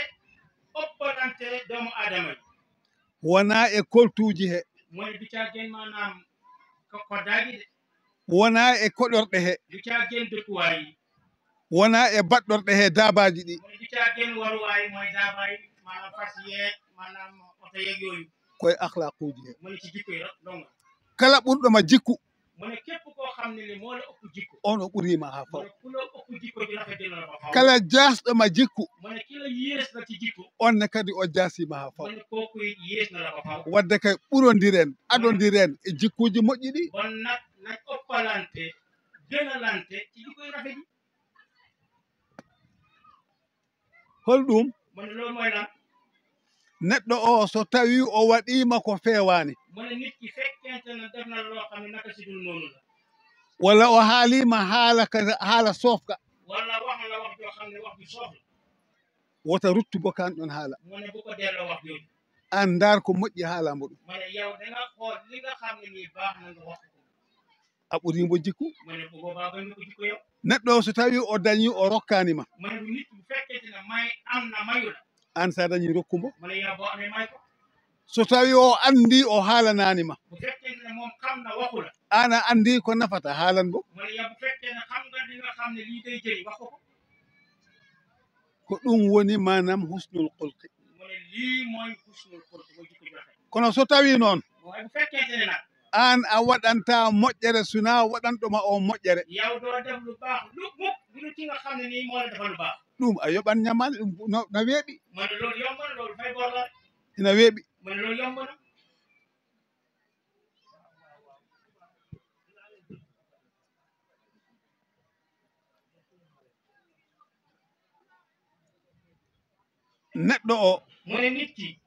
ëppalante doomu aadama yi wona e koltuji he mu ne du caa gën maanaam koddaaji de wona e koɗorɗe he du caa gën dëkkuwaay yi wona e baɗɗorɗe he daabaji ɗi mu ne du caa gën waruwaay mooy daabaay maanaam fas yeeg maanaam oto yeeg yooyu koye akhlaquji he mu ne ci jikko yi rek donc kala ɓurɗoma jikku mu ne képp koo xam ne ni moo la ëpp jikko on o ɓuriima haa mu faw ne ku la ëpp jikko ji rafet dina la ko faw kala jaasɗoma jikku mu ne ki la yées la ci jikko on ne kadi o jaasiima haa faw mu ne kooku yées na la ko faw wadde kay ɓurondiren adondiren e jikkuuji moƴƴi ɗi bon nag nañ ëppalante gënalante ci jikko yu rafet yi holɗum mu ne loolu mooy lan neɗɗo o so tawi o waɗiima ko feewaani mu ne nit ki fekkente ne def na loo xam ne naka si dul noonu la walla o haaliima haala soofka wala wax la wax joo xam ne wax ju soof la wota ruttubo kan ɗon haala mu ne bu ko delloo wax jooju an ndaar ko moƴƴi haalamo ɗum mu ne yow da nga xool li nga xam ne nii baax na nga wax ko a ɓuriimo jikku mu ne bu boobaa bañ nga ko jikko yow neɗɗo o so tawi o dañi o rokkaanima mu ne bu nit bu fekkente ne may am na mayu la an sa dañi rokkumo mu ne yow boo amee may ko so tawi o anndi o haalanaanima bu fekkente ne moom xam na waxu la an a anndi ko nafata haalan mo mu ne yow bu fekkee ne xam nga li nga xam ne lii day jëriñ wax ko ko ko ɗum woni manam husnul qulqi mu ne lii mooy husnul xulqi mooy jikko ju rafet kono so tawi noon waaye bu fekkente ne nag an a waɗanta moƴƴere suna waɗanɗoma o moƴƴere yow doo def lu baax lu mukk lu ci nga xam ne nii moo la defal lu baax ɗum a yoɓan ñamade ɗum na weeɓi mu ne loolu yomb na loolu fay bor la ina weeɓi mu ne loolu yomb na neɗɗo o mu ne nit ki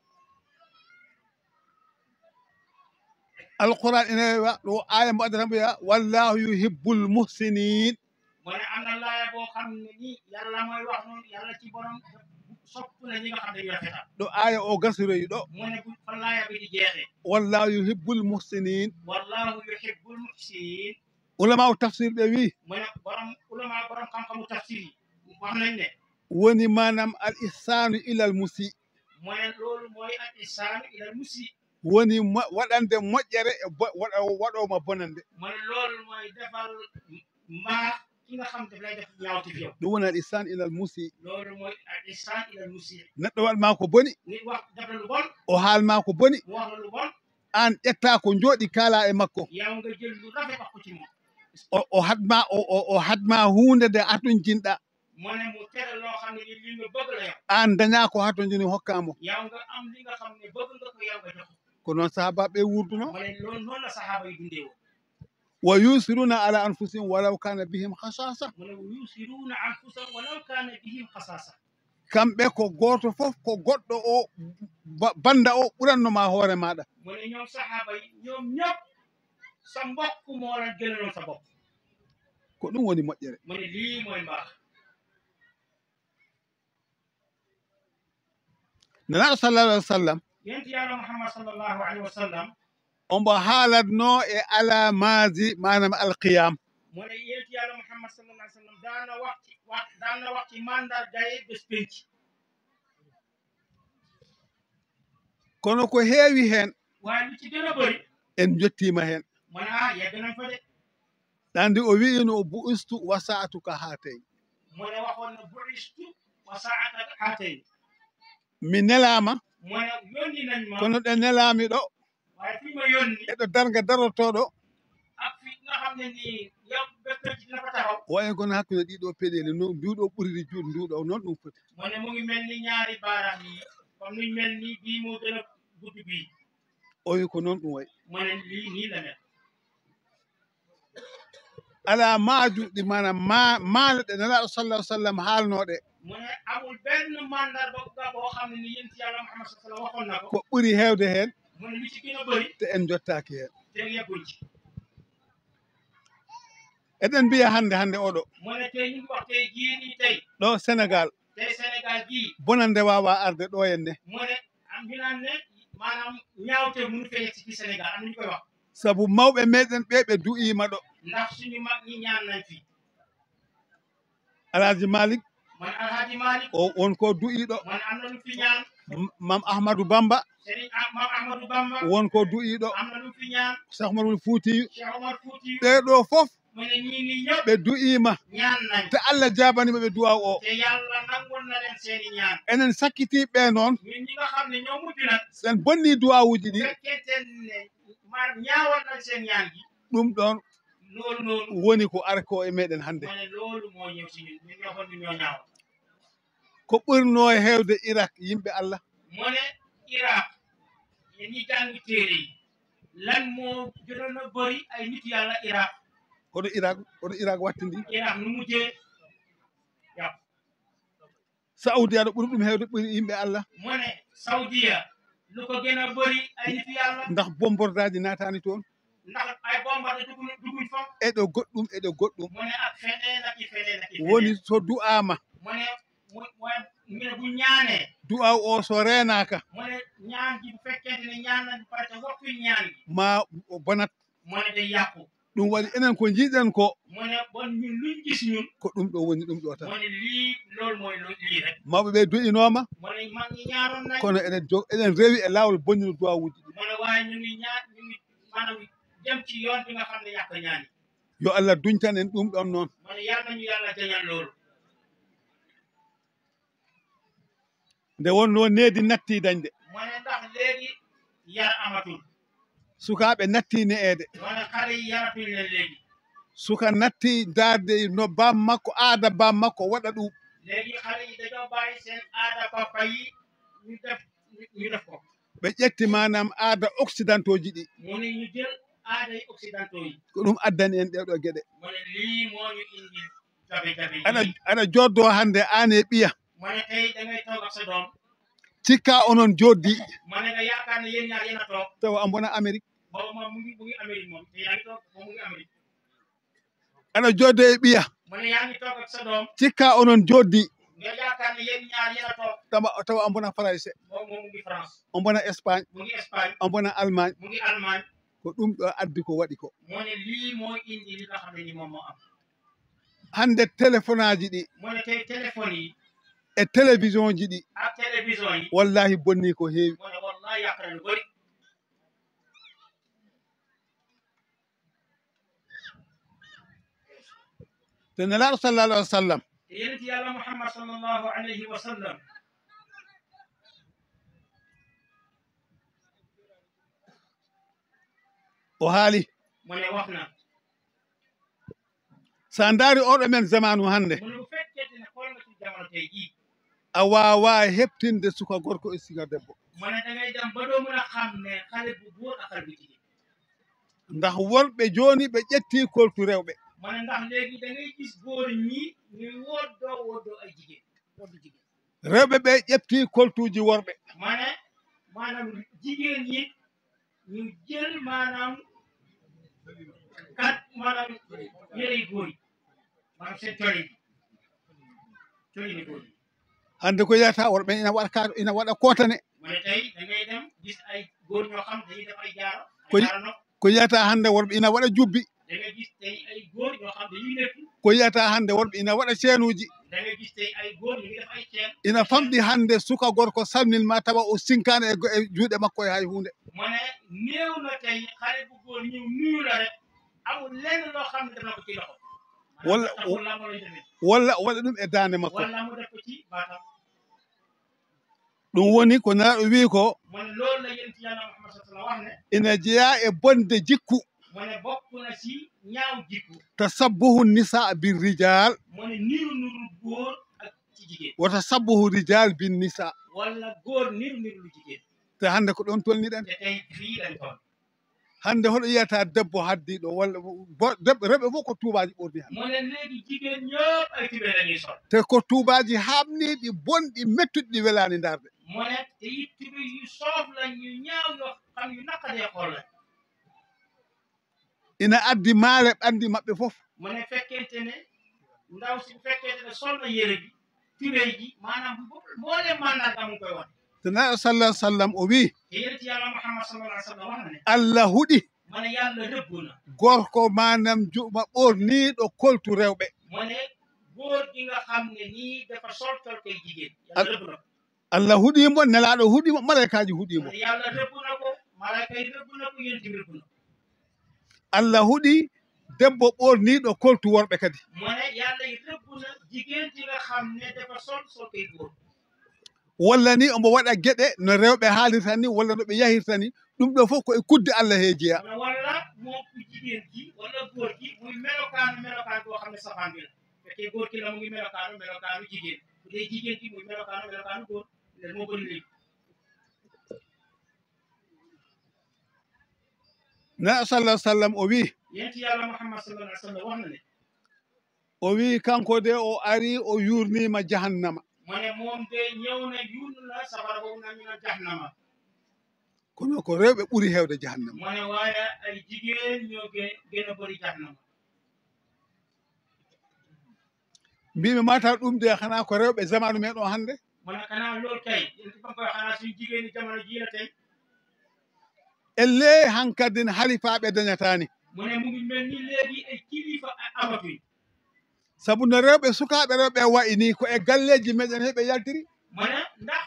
alquran ina ɗo aya mbaɗata mbiya wallahu yuhibbul muhsinin mu ne am na laaya boo xam ne nii yàlla mooy wax noonu yàlla ci borom sopp na ñi nga xam ne ñu rafetal ɗo aya o gasiroyi ɗo mu ne bu fa laaya bi di jeexee wallahu yuhibbul muhsinin wallahu yuhibbul muhsinin ulama o tafsir ɓe wi mu ne borom ulama borom xam-xamu tafsir yi wax nañ ne woni manam al ihsanu ilal musi mu ne loolu mooy al ihsaanu ilal musi woni waɗande moƴƴere e waɗoma bonande mu ne loolu mooy defal mbaax ki nga xam daf lay def ñaawti fi yow ɗum woni al ihsan ilal musi loolu mooy al ihsaan ilal musi neɗɗo waɗma ko boni nit wax def la lu bon o haalma ko boni mu wax la lu bon an ƴetta ko jooɗi kaala e makko yow nga jël lu rafet wax ko ci moom o hadma hunde nde atunjinɗa mu ne mu tere loo xam ne ni li nga bëgg la yow an daña ko hatojini hokkamo yow nga am li nga xam ne bëgg nga ko yow nga jox ko noon sahabaɓe wurduno mu ne loolu noonu la sahaaba yi dundee woon wa yusiruna ala anfusihim walaw kana bihim hasasa mu ne yusiruuna anfusahum walaw kaana bihim xasaasa kamɓe ko goto fof ko goɗɗo o banda o ɓurannoma hoore maɗa mu ne ñoom sahaaba yi ñoom ñëpp sa mbokk moo la gënaloon sa bopp ko ɗum woni moƴƴere mu ne lii mooy mbaax nanaɗo sallallah alih wa sallam yonent yàlla Muhammad sallallahu alayhi wa sallam ombo haalatno e alamaji manam alqiyam mu ne yonent yàlla Muhammad sallallahu alayhi wa sallam daana wax ci mandargaye bés penc kono ko heewi hen waaye lu ci gën a bëri en jottima hen mu ne yegg nañ fa de ɗandi o wiino o bu'istu wa sa'atuka hatay mu ne waxoon na bu'istu wa sa'atuka hatay mi nelama mu ne yónni nañ ma kono ɗe nelami ɗo waaye fi ma yónni eɗo darga darotoɗo ak fi nga xam ne nii yow bés penc dina fa taxaw wayi kono hakkude ɗiɗo peɗeli no nduɗo ɓuriri juuɗe nduɗo noon ɗum foti mu ne mu ngi mel ni ñaari baaraam yi comme nuñ mel ni bii moo gën a gudd bii o wi ko noon ɗum wayi mu ne lii nii la mel ala maajuɗi manam maale ɗe nelaɗo sallah sallam haalnoɗe mu ne amul benn mandarga boo xam ne ni yéen ci yàlla Muhammad sallallahu waxoon na ko ko ɓuri heewde heen mu ne lu ci gën a bëri te en jottaaki heen te yegguñ ci eɗen mbiya hannde oɗo mu ne tey ñu ngi wax tey jii nii tey ɗo Sénégal tey Sénégal gii bonande wawa arde ɗo henne mu ne am ñu naan ne maanaam ñaawte mënu fee yegg ci Sénégal am nañu koy wax sabu mawɓe meɗen ɓe du'ima ɗo ndax suñu mag ñi ñaan nañ fi Alhaji Malick man Alhaji Malick o wonko du'iɗo man am na lu fi ñaan Mam Ahmadou Bamba Serigne Mam Ahmadou Bamba wonko du'iɗo am na lu fi ñaan Cheikh Oumar Foutiyou Cheikh Omar Foutiyou ɓeɗo fof mu ne ñii nii ñëpp ɓe du'ima ñaan nañ te Allah jabanima ɓe duwaw o te yàlla nangul na leen seeni ñaan enen sakkiti ɓe noon ñun ñi nga xam ne ñoo mujj nag sen bonni duwawuji ɗi fekkente ne ma ñaawal nañ seen ñaan gi ɗum ɗon loolu noonu woni ko arko e meɗen hannde mu ne loolu moo ñëw si ñun ñun ñoo xam ne ñoo ñaaw ko ɓurno heewde Irak yimɓe Allah mu ne Irak yéen ñi jàng téere yi lan moo gënoon a bëri ay nit yàlla Irak oɗo Irak wattindi Irak nu mujjee yàqu Saudi aɗa ɓuri ɗum heewde ɓuri yimɓe Allah mu ne Saudiya lu ko gën a bëri ay nit yàlla ndax bombordaji naataani toon ndax ay bomba da duguñ fa eɗo goɗɗum mu ne ak feneen ak i feneen ak i woni feneen so du'ama mu ne bu ñaanee du'a o so reenaka mu ne ñaan ji bu fekkente ne ñaan nañ pare te wokkuñ ñaan gi ma o bonat mu ne day yàqu ɗum waɗi enen ko jiiɗen ko mu ne bon ñun luñ gis ñun ko ɗum ɗo woni ɗum ɗo tan mu ne lii loolu mooy lii rek mawɓe ɓe du'inoma mu ne mag ñi ñaaroon nañ kono eɗen rewi e laawol bonnino du'a wuji ɗi mu ne waaye ñu ngi maanaam dem ci yoon bi nga xam ne yàq ñaani yo Allah duñtan en ɗum ɗon noon mu ne yàlla nañu yàlla jañal loolu nde wonno needi natti dañde mu ne ndax léegi yar amatul sukaaɓe natti ne'eede mu ne xale yi yaratuñ leen léegi suka natti darde no bam makko aada bam makko waɗa ɗum léegi xale yi dañoo bàyyi seen aada papa yi ñu def ko ɓe ƴetti manam aada occidentaux ji ɗi mu ne ñu jël aada yi occidentaux yi ko ɗum addani en ɗeɗo geɗe mu ne lii moo ñu indi jafe-jafe aɗa joddo hannde an e ɓiya mu ne tey da ngay toog ak sa doom cikka onon joddi mu ne nga yaakaar ne yéen ñaar yéen a toog tawa a bona Amérique boobu moom mu ngi Amérique moom te yaa ngi toog moom mu ngi Amérique aɗa joddo e ɓiya mu ne yaa ngi toog ak sa doom cikka onon joddi nga yaakaar ne yéen ñaar yéen a toog tawa a bona Français moom mu ngi France on bona Espagne mu ngi Espagne on bona Allemagne mu ngi Allemagne ko ɗum ɗo addi ko waɗi ko mu ne lii moo indi li nga xam ne ni moom moo am hannde téléphone aji ɗi mu ne tey téléphone yi e télévision ji ɗi ak télévision yi wallahi bonni ko heewi mu ne wallahi yàq na lu bëri te nelaaɗo sallallahu alaihi wa sallam te yonent yàlla Muhammad sallallahu alayhi wa sallam o haali mu ne wax na sa ndaari oɗo men zamanu hannde mu ne bu fekkente ne xool nga ci jamono tey jii a waawa heɓtinde suka gorko e suka debbo mu ne da ngay dem ba doo mën a xam ne xale bu góor ak xale bu jigéen ndax worɓe jooni ɓe ƴetti koltu rewɓe mu ne ndax léegi da ngay gis góor ñi ñuy woddoo ay jigéen woddu jigéen rewɓe ɓe ƴetti koltuji worɓe mu ne maanaam jigéen ñi ñu jël maanaam yére góor yi maanaam seen colini góor yi hannde ko yiyata worɓe ina waɗa kootane mu ne tey da ngay dem gis ay góor ñoo xam dañuy def ay jaaro nopp ko yiyata hannde worɓe ina waɗa jubbi da ngay gis tey ay góor ñoo xam dañuy nekk ko yiyata hannde worɓe ina waɗa ceenuji da ngay gis tey ay góor ñu ngi def ay ceen ina famɗi hannde suka gorko salminma tawa o sinkani e juuɗe makko e hay hunde mu ne néew na tey xale bu góor ñëw nuyu la rek amul lenn loo xam ne def na ko ci loxo walla waɗa ɗum e daande makko walla mu def ko ci baatam ɗum woni ko naaɗo wi ko mu ne loolu la yonent yàlla Muhammad sallallahu wax ne ina jeeya e bonde jikku mu ne bokk na si ñaaw jikku tasabbuhu nisa bir rijal mu ne niru góor ak ci jigéen wa tasabbuhu rijal bin nisa walla góor niru lu jigéen te hannde ko ɗon tolniɗen te tey fii lañ toll hannde hoɗo yiyata debbo haddiɗo walla rewɓe fof ko tuubaji ɓorni hannde mu ne léegi jigéen ñëpp ay tubé lañuy sol te ko tuubaji hamniɗi bonɗi mettuɗi ɗi welani darde mu ne te it tubé yu soof lañ yu ñaaw yoo xam yu naqadee xool lañ ina addi maale ɓandi maɓɓe fof mu ne fekkente ne ndaw si fekkente ne sol na yére bi tubé ji maanaam mboolee mandarga mu koy wan te naɗo sallah sallam o wi te yonent yàlla Muhammad sallallahu alayhi wa sallam wax na ne Allah huɗi mu ne yàlla rëbb na gorko manam juɓa ɓorniɗo koltu rewɓe mu ne góor gi nga xam ne nii dafa soltol koy jigéen yàlla rëbb na ko Allah huɗimo nelaɗo huɗimo malaikaji huɗimo yàlla rëbb na ko malaika yi rëbb na ko yonent bi rëbb na ko Allah huɗi debbo ɓorniɗo koltu worɓe kadi mu ne yàlla yi rëbb na jigéen ji nga xam ne dafa sol koy góor walla ni omo waɗa geɗe no rewɓe haalirta ni walla no ɓe yahirta ni ɗum ɗo fof koye kudde Allah he jeeya walla moo ku jigéen ji wala góor gi muy melokaan boo xam ne safaan bi la fekkee góor ki la mu ngi melokaanu jigéen bu dee jigéen gi muy melokaanu góor leen moo bëri léegi na sallallahu sallam o wi yent yàlla Muhammad sallallahu alayhi wa sallam wax na ne o wi kanko de o ari o yurnima jahannama mu ne moom de ñëw na yuurnu la safara boobu nañu na jahannama kono ko rewɓe ɓuri hewde jahannama mu ne waaye ay jigéen ñoo gën a bëri jahannama mbimi mata ɗum de xana ko rewɓe zamanu men o hannde mu ne xanaa loolu tey yéen ba koy xanaa suñu jigéen ñi jamono jii la tey elle hankadin halifaɓe dañatani mu ne mu ngi mel ni léegi ay kilifa amatuñ sabu no rewɓe sukaɓe rewɓe wayi ni ko e galleji meɗen heɓe yaltiri mu ne ndax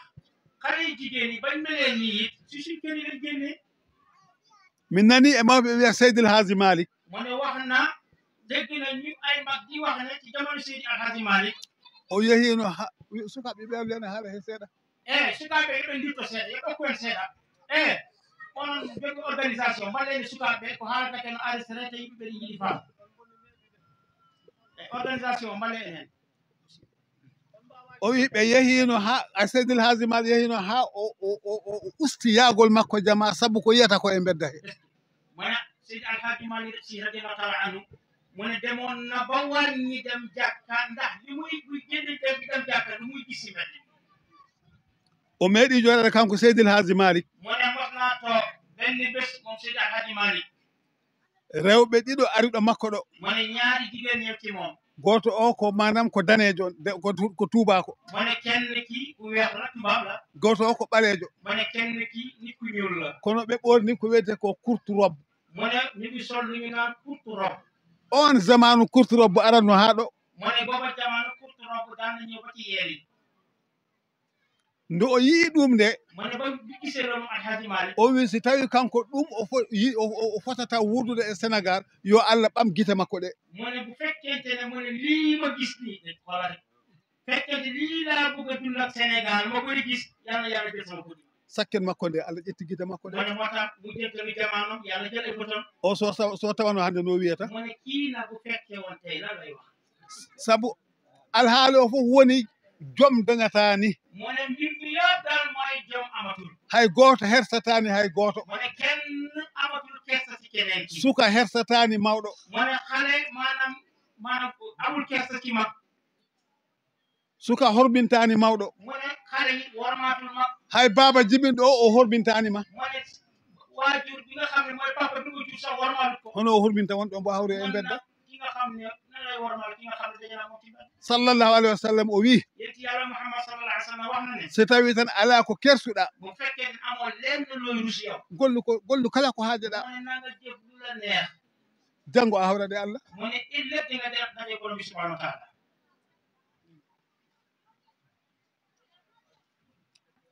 xale yi jigéen yi bañ melee nii it si suñ kër yi lañ génnee min nani e mawɓe wiya Seydil Hadji Malick mu ne wax na dégg na ñu ay mag di wax ne ci jamono Seydi Alhaji Malick o yehino sukaɓe ɓewlene haala he seeɗa sukaɓe yoɓe nditto seeɗa yoɓe koyen seeɗa onon jogi organisation mbaɗeni sukaɓe ko haalata ke no arrêté te yimɓe ɓeɗi jiiɗi faam organisation mbaɗe en hen o wi ɓe yehino ha a Seydil Hadji Malick yehino ha o usti yaagol makko jama sabu ko yiyata ko e mbedda he mona Seydi Alhaji Malick si radiallahu taala anhu mone demoon na ba wàññi dem jàkka ndax li muy buy génn dem jàkka lu muy gis si mbedd o meeɗi joɗade kanko Seydil Hadji Malick mu ne mos naa toog benn bés moom Seydi Alhaji Malick rewɓe ɗiɗo ariɗo makko ɗo mu ne ñaari jigéen ñëw ci moom goto o ko manam ko danejo ko tubako mu ne kenn ki ku weex la tubaab la goto o ko ɓalejo mu ne kenn ki nit ku ñuul la kono ɓe ɓorni ko wiyete ko courte robe mu ne ñu ngi sol lu ñu naan courte robe on zamanu courte robe aranno ha ɗo mu ne booba jamanu courte robe daan na ñëw ba ci yeeri nde o yii ɗum nde mu ne ba gisee loolu Alhaji Malick o wi si tawi kanko ɗum o fotata wurdude e Sénégal yo Allah ɓam gite makko ɗe mu ne bu fekkente ne mu ne lii ma gis nii de xoolal fekkente lii laa bëgg a dund ak Sénégal ma koy gis yàlla jël sama guddi sakken makko nde Allah ƴetti gite makko mu ɗe ne moo tax mu jëntali jamaanam yàlla jël ay bëtam o so tawano hannde no wiyata mu ne kii na bu fekkee woon tey lan lay wax sabu alhaali o fof woni jom dañatani mu ne mbir mi yëpp daal mooy jom amatul hay goto hersatani hay goto mu ne kenn amatul kersa ci keneen ki suka hersatani mawɗo mu ne xale maanaam amul kersa ci mag suka horɓintani mawɗo mu ne xale yi wormaatul mag hay baba jibinɗo o horɓintanima mu ne waajur bi nga xam ne mooy papa bi ko jur sax wormaalut ko hono o horɓinta wonɓe mbo hawre e mbedda ki nga xam ne nan lay wormaal ki nga xam ne dañaa moom ci mbedd sallallahu alayhi wa sallam o wi yénti yàlla Muhammad sallallahu alayhi wa sallam wax na ne so tawi tan ala ko kersuɗa bu fekkee ne amoo lenn looy rus yow gollu kala ko haajeɗa mu ne na nga jëf lu la neex janngo a hawrade Allah mu ne lépp di nga def daje borom bi subhanahu wa taala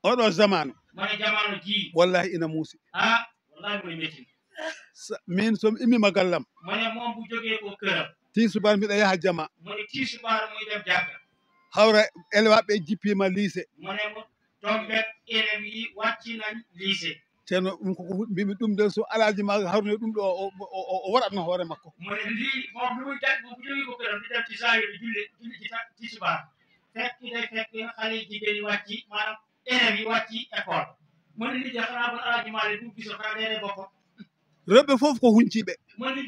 oɗo zamanu mu ne jamano ji wallahi ina muusi wallahi mooy métti min somi immima gallam mu ne moom bu jógee ko këram tisubar mbiɗa yaha jama mu ne tisubar muy dem jàkka hawra élewaɓe jippima lycée mu ne mu tombet élève yi wàcci nañ lycée ceerno ɗum koko mbimi ɗum de so alaji ma harne ɗum ɗo o waɗatno hoore makko mu ne lii moom bi muy jag bu jógee ko këram di dem ci zawiya bi julli ci tisubar fekk day fekk xale yi jigéen yi wàcci maanaam élèves yi wàcci école mu ne nit xanaa bon Alhaji Malick bu gisoon xanaa day boppam rewɓe fof ko hunciɓe mu ne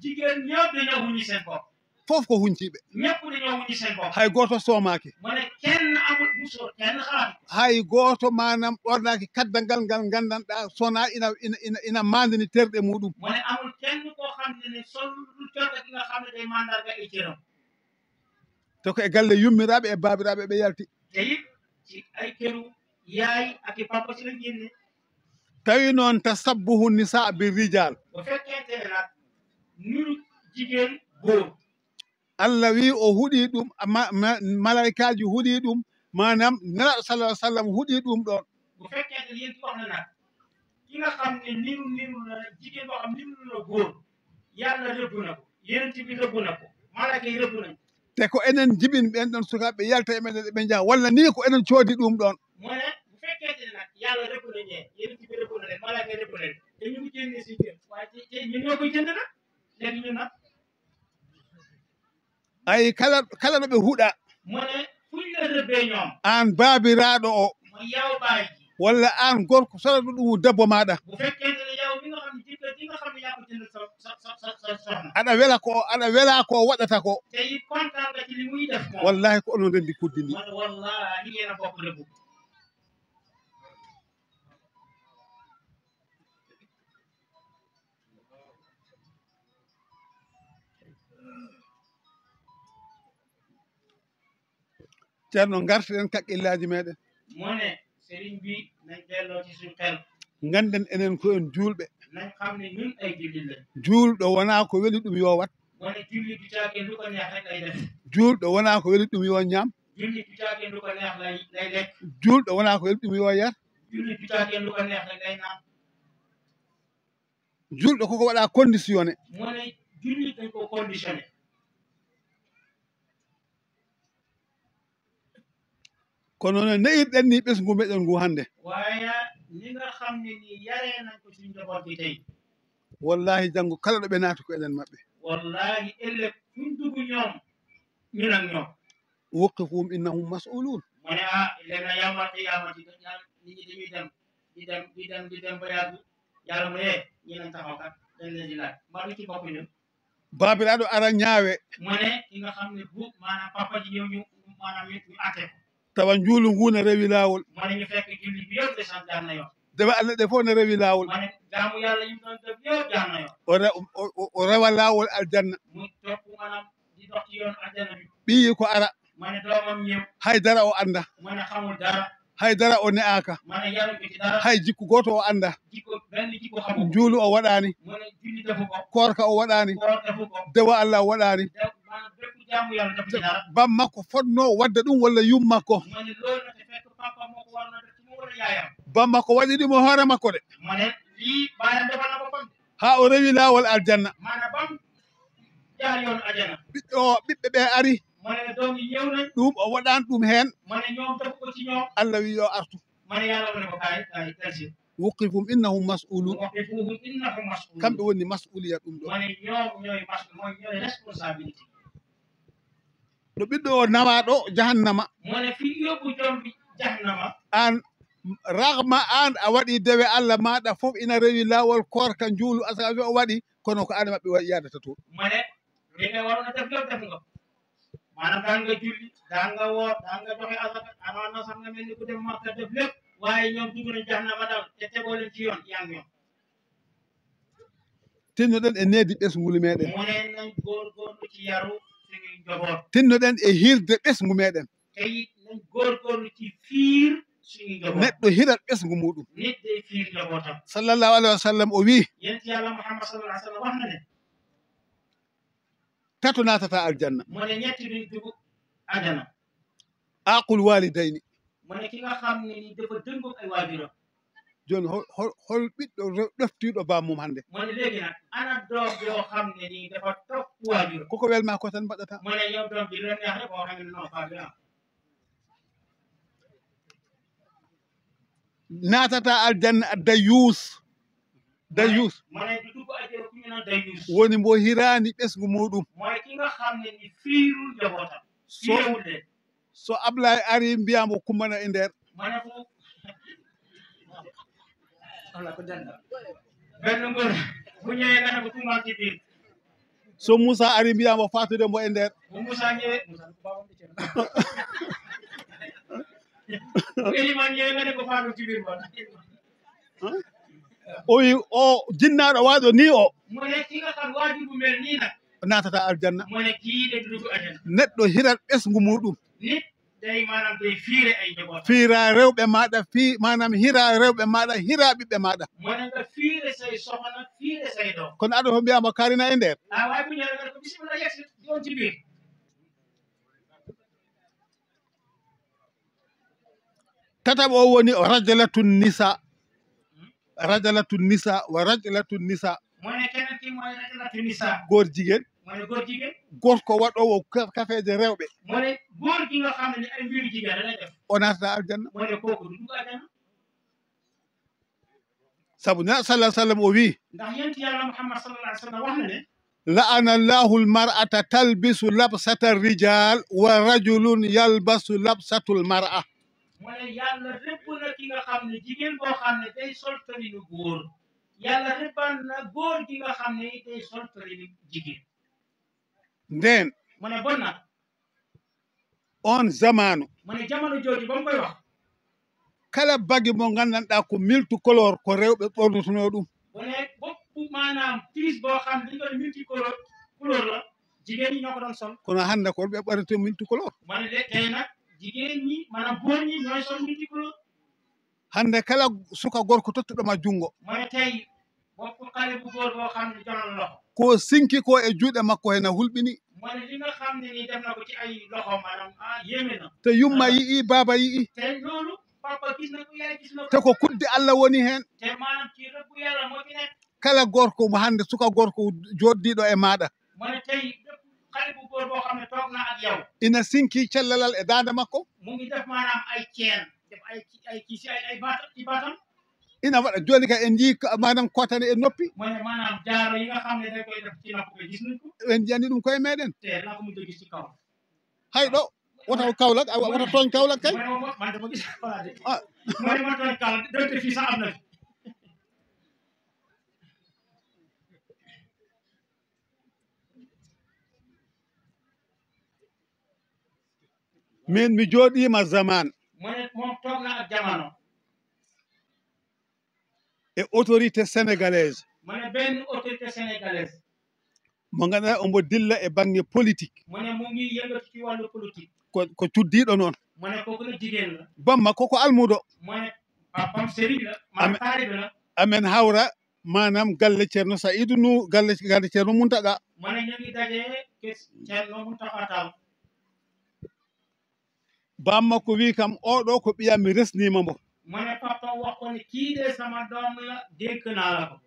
jigéen ñëpp dañoo wuñi seen bopp fof ko hunciɓe ñëpp dañoo wuñi seen bopp hay goto soomaki mu ne kenn amul musoo kenn xalaat hay goto manam ɓornaki kaddangal ngal gandanɗa sona ina mandini terɗe muɗum mu ne amul kenn koo xam ne sol lu cotta ki nga xam ne day mandarga e cëram te ko e galle yummiraɓe e babiraɓe ɓe yalti te it ci ay këru yaay ak i papa ci lañ génne tawi noon tasabbuhu nisa bi rijal bu fekkente ne nag nuru jigéen góor Allah wi o huuɗi ɗum malaikaji huuɗi ɗum manam nelaɗo sallah sallam huuɗi ɗum ɗon bu fekkente ne yéen wax na nag ki nga xam ne niru na jigéen boo xam niru na góor yàlla rëbb na ko yonent bi rëbb na ko malaaka yi rëbb nañ te ko enen jibin ɓen ɗon sukaɓe yalta e meɗen ɓe jaa walla ni ko enen coodi ɗum ɗon mu ne bu fekkente ne nag yàlla rëbb na ñee yonent bi rëbb na leen malaaka yi rëbb na leen te ñu ngi génne si kër waaye te ñun ñoo koy jënd nag léegi ñun nag ay kala ɗo ɓe huuɗa mu ne fuñ la rëbbee ñoom an baabiraaɗo o mu yow baay ji walla an gorko soɗaɗo ɗum debbo maɗa bu fekkente ne yow mi nga xam ne jëkkër ji nga xam ne yaa ko jënd sa soxna aɗa wela ko waɗata ko te it kontaan nga ci li muy def moom wallahi ko onon rendi kuddini mu ne wallahi yéen a bokk rëbbu ceerno gartiɗen kaqqillaji meɗen mu ne sëriñ bi nañ delloo ci suñu xel ganden enen ko en julɓe nañ xam ne ñun ay jullit lañ julɗo wona ko weli ɗum yo wat mu ne jullit du caagee lu ko neex rek lay def julɗo wona ko weli ɗum yo ñaam jullit du caagee lu ko neex lay lekk julɗo wona ko weli ɗum yo yar jullit du caagee lu ko neex rek lay naan julɗo koko waɗa conditionné mu ne jullit dañ ko conditionné kono no neyirɗen ni ɓesgu meɗen ngu hannde waaye li nga xam ne nii yaree nañ ko suñu njaboot bi tey wallahi janngo kala ɗo ɓe naati ko eɗen maɓɓe wallahi ëllëg fuñ dugg ñoom ñun ak ñoom wuqifum innahum mas'ulun mu ne ëllëg na yawmal qiyaamati nit ñi dañuy dem ba yàgg yàlla mu ne ñi nañ taxaw kat dañ leen di laaj mbaa du ci bokk ñun baabiraaɗo ara ñaawe mu ne ki nga xam ne bu maanaam papa ji ñëw ñu maanaam ñu atte ko tawa njuulu ngu ne rewi laawol mu ne ñu fekk julli bi yëpp desaan jaar na yoon dewe allah ɗe fof ne rewi laawol mu ne jaamu yàlla yi mu doon def yëpp jaar na yoon o rewa laawol aljanna mu topp maanaam di dox ci yoon àjjana bi ɓiyi ko ara mu ne doomam ñëw haydara o annda mu ne xamul dara haydara o ne'aaka mu ne yaru ko ci dara hay jikku gooto o annda benn jikko xamu ko njuulu o waɗaani mu ne julli defu ko koorka o waɗaani koor defu ko dewa allah o waɗaani maanaam bépp jaamu yàlla defu ci dara bam makko fotnoo wadda ɗum walla yum makko mu ne loolu na te fekk papa moo ko war na def ci mu wala yaayam bam makko waɗi ɗum o hoore makko de mu ne lii baayam defal na boppam haa o rewi laawol aljanna maanaam bam jaar yoonu àjjana ɓiɓɓe ɓe ari mu ne doom yi ñëw nañ ɗum o waɗaani ɗum heen mu ne ñoom defu ko ci ñoom allah wi yo artu mu ne yàlla mu ne ko kaay delsi wuqifum innahum mas'ulun waqifuhum innahum mas'ulun kamɓe woni mas'uliya ɗum ɗo mu ne ñoom ñooy responsabilité ɗo ɓiɗɗo o nawaaɗo jahannama mu ne fi yóbbu joom bi jahannama an ragma an a waɗi dewe allah maɗa fof ina rewi laawol korka njuulu asafi o waɗi kono ko an maɓɓe waɗi yadata toon mu ne li nga waroon a def lépp def nga maanaam daan nga julli daan nga woor daan nga joxe asaka amaan na sax nga mel ni ku dem Makka def lépp waaye ñoom dugg nañ jahannama daal te tegoo leen ci yoon yaa ngi ñoom tinnoɗen e needi ɓesngulu meɗen mu ne nañ góorgóorlu ci yaru suñuy njaboot tinnoɗen e hirde ɓesngu meɗen te it nañ góorgóorlu ci fiir suñuy njaboot neɗɗo hirat ɓesngu muɗum nit day fiir njabootam sallallahu alayhi wa sallam o wi yent yàlla Muhammad sallallahu alayhi wa sallam wax na ne tato natata aljanna mu ne ñetti duñ dugg àjjana aqul walidayni mu ne ki nga xam ne ni dafa dëngoog ay waajuram joni hol ɓiɗɗo ɗoftiɗo bammum hannde mu ne léegi nag ana doom yoo xam ne nii dafa topp waajur koko welma ko tan mbaɗata mu ne yow doom bi lu neex rek boo xam ne non pas bien natata aljanna dayus mu ne du dugg àjjana ku ñu naan dayus woni mbo hirani ɓesngu muɗum mooy ki nga xam ne ni fiirul njabootam fiirewul leen so Ablaye ari mbiyamo kumbana e nder mu ne fu benn ngor bu ñëwee nga ne ko tuumaal ci biir so Moussa ari mbiyamo fatude mbo e nder bu Moussa ñëwee bu Eliman ñëwee nga ne ko faatu ci biir bon o wi o jinnaɗo waɗo ni o mu ne ki nga xam waajur bu mel nii nag natata aljanna mu ne kii de du dugg àjjana neɗɗo hirat ɓesngu muɗum nit day maanaam day fiire ay njaboot fiira rewɓe maɗa manam hira rewɓe maɗa hira ɓiɓɓe maɗa mu ne nga fiire say soxna fiire say doom kono aɗa fo mbiyama karina e nder waaye bu ñëwee nga ne ko bisimilah yegsi doon ci biir tataɓo o woni rajlatun nisa wa rajlatun nisa mu ne keneen ki mooy rajlatu nisa góor jigéen mu ne góor jigéen gorko waɗowo kafeje rewɓe mu ne góor gi nga xam ne ni ay mbiru jigéen lay def o natata aljanna mu ne kooku du dugg àjjana sabu na sallallahu alaihi wasallam o wi ndax yent yàlla Muhammad sallallahu alayhi wa sallam wax na ne la'ana Allahu al-mar'ata talbisu labsata ar-rijal wa rajulun yalbasu labsatu al-mar'a mu ne yàlla rëbb na ki nga xam ne jigéen boo xam ne day sol tolinu góor yàlla rëbbal na góor gi nga xam ne day sol tolinu jigéen nden mu ne bon nag on zamanu mu ne jamono jooju ba mu koy wax kala bagi mo gandanɗa ko multicolore ko rewɓe ɓornotono ɗum mu ne bopp maanaam tiis boo xam ne dañu ko multicolore couleur la jigéen ñi ñoo ko doon sol kono hannde ko ɓe ɓornete multicolore mu ne de tey nag jigéen ñi maanaam góor ñi ñooy sol multicolore hannde kala suka gorko tottuɗoma junngo mu ne tey bopp xale bu góor boo xam ne jolal loxo ko sinki ko e juuɗe makko hena hulɓini mu ne li nga xam ne nii def na ko ci ay loxo maanaam yéeme na te yumma yii baba yii te loolu papa gis na ko yaay gis na ko te ko kudde Allah woni heen te maanaam ci rëbb yàlla moo ci nekk kala gorko mo hannde suka gorko joɗɗiɗo e maɗa mu ne tey xale bu góor boo xam ne toog na ak yow ina sinki cellalal e daande makko mu ngi def maanaam ay ceen def ay kii si ay baatam ci baatam ina waɗa jooni kay en jii manam kotane e noppi mu ne maanaam jaaro yi nga xam ne dañ koy def ci nopp ko gis nañ ko en jiyani ɗum koye meɗen te naa ko mujj a gis ci kaw hay ɗo woto Kaolack woto tooñ Kaolack kay mu ne moom man dama gis voilà de mu ne man tooñ Kaolack donte fii sax am na fi min mi jooɗima zaman mu ne moom toog na ak jamono e autorité sénégalaise mu ne benn autorité sénégalaise mo ganduɗa omo dilla e banggue politique mu ne mu ngi yëngatu ci wàllu politique ko cuddiɗo noon mu ne kooku la jigéen la bamma koko almuɗo mu ne papam sëriñ la maanaam taalibe la amen hawra manam galle ceerno Saïdou nu galle ceerno Muntaga mu ne ñu ngi dajee ke Ceerno Muntaga Tall bamma ko wi kam oɗo ko ɓiyam mi resnima mo mu ne papa wax ko ne kii de sama doom la dénk naa la ko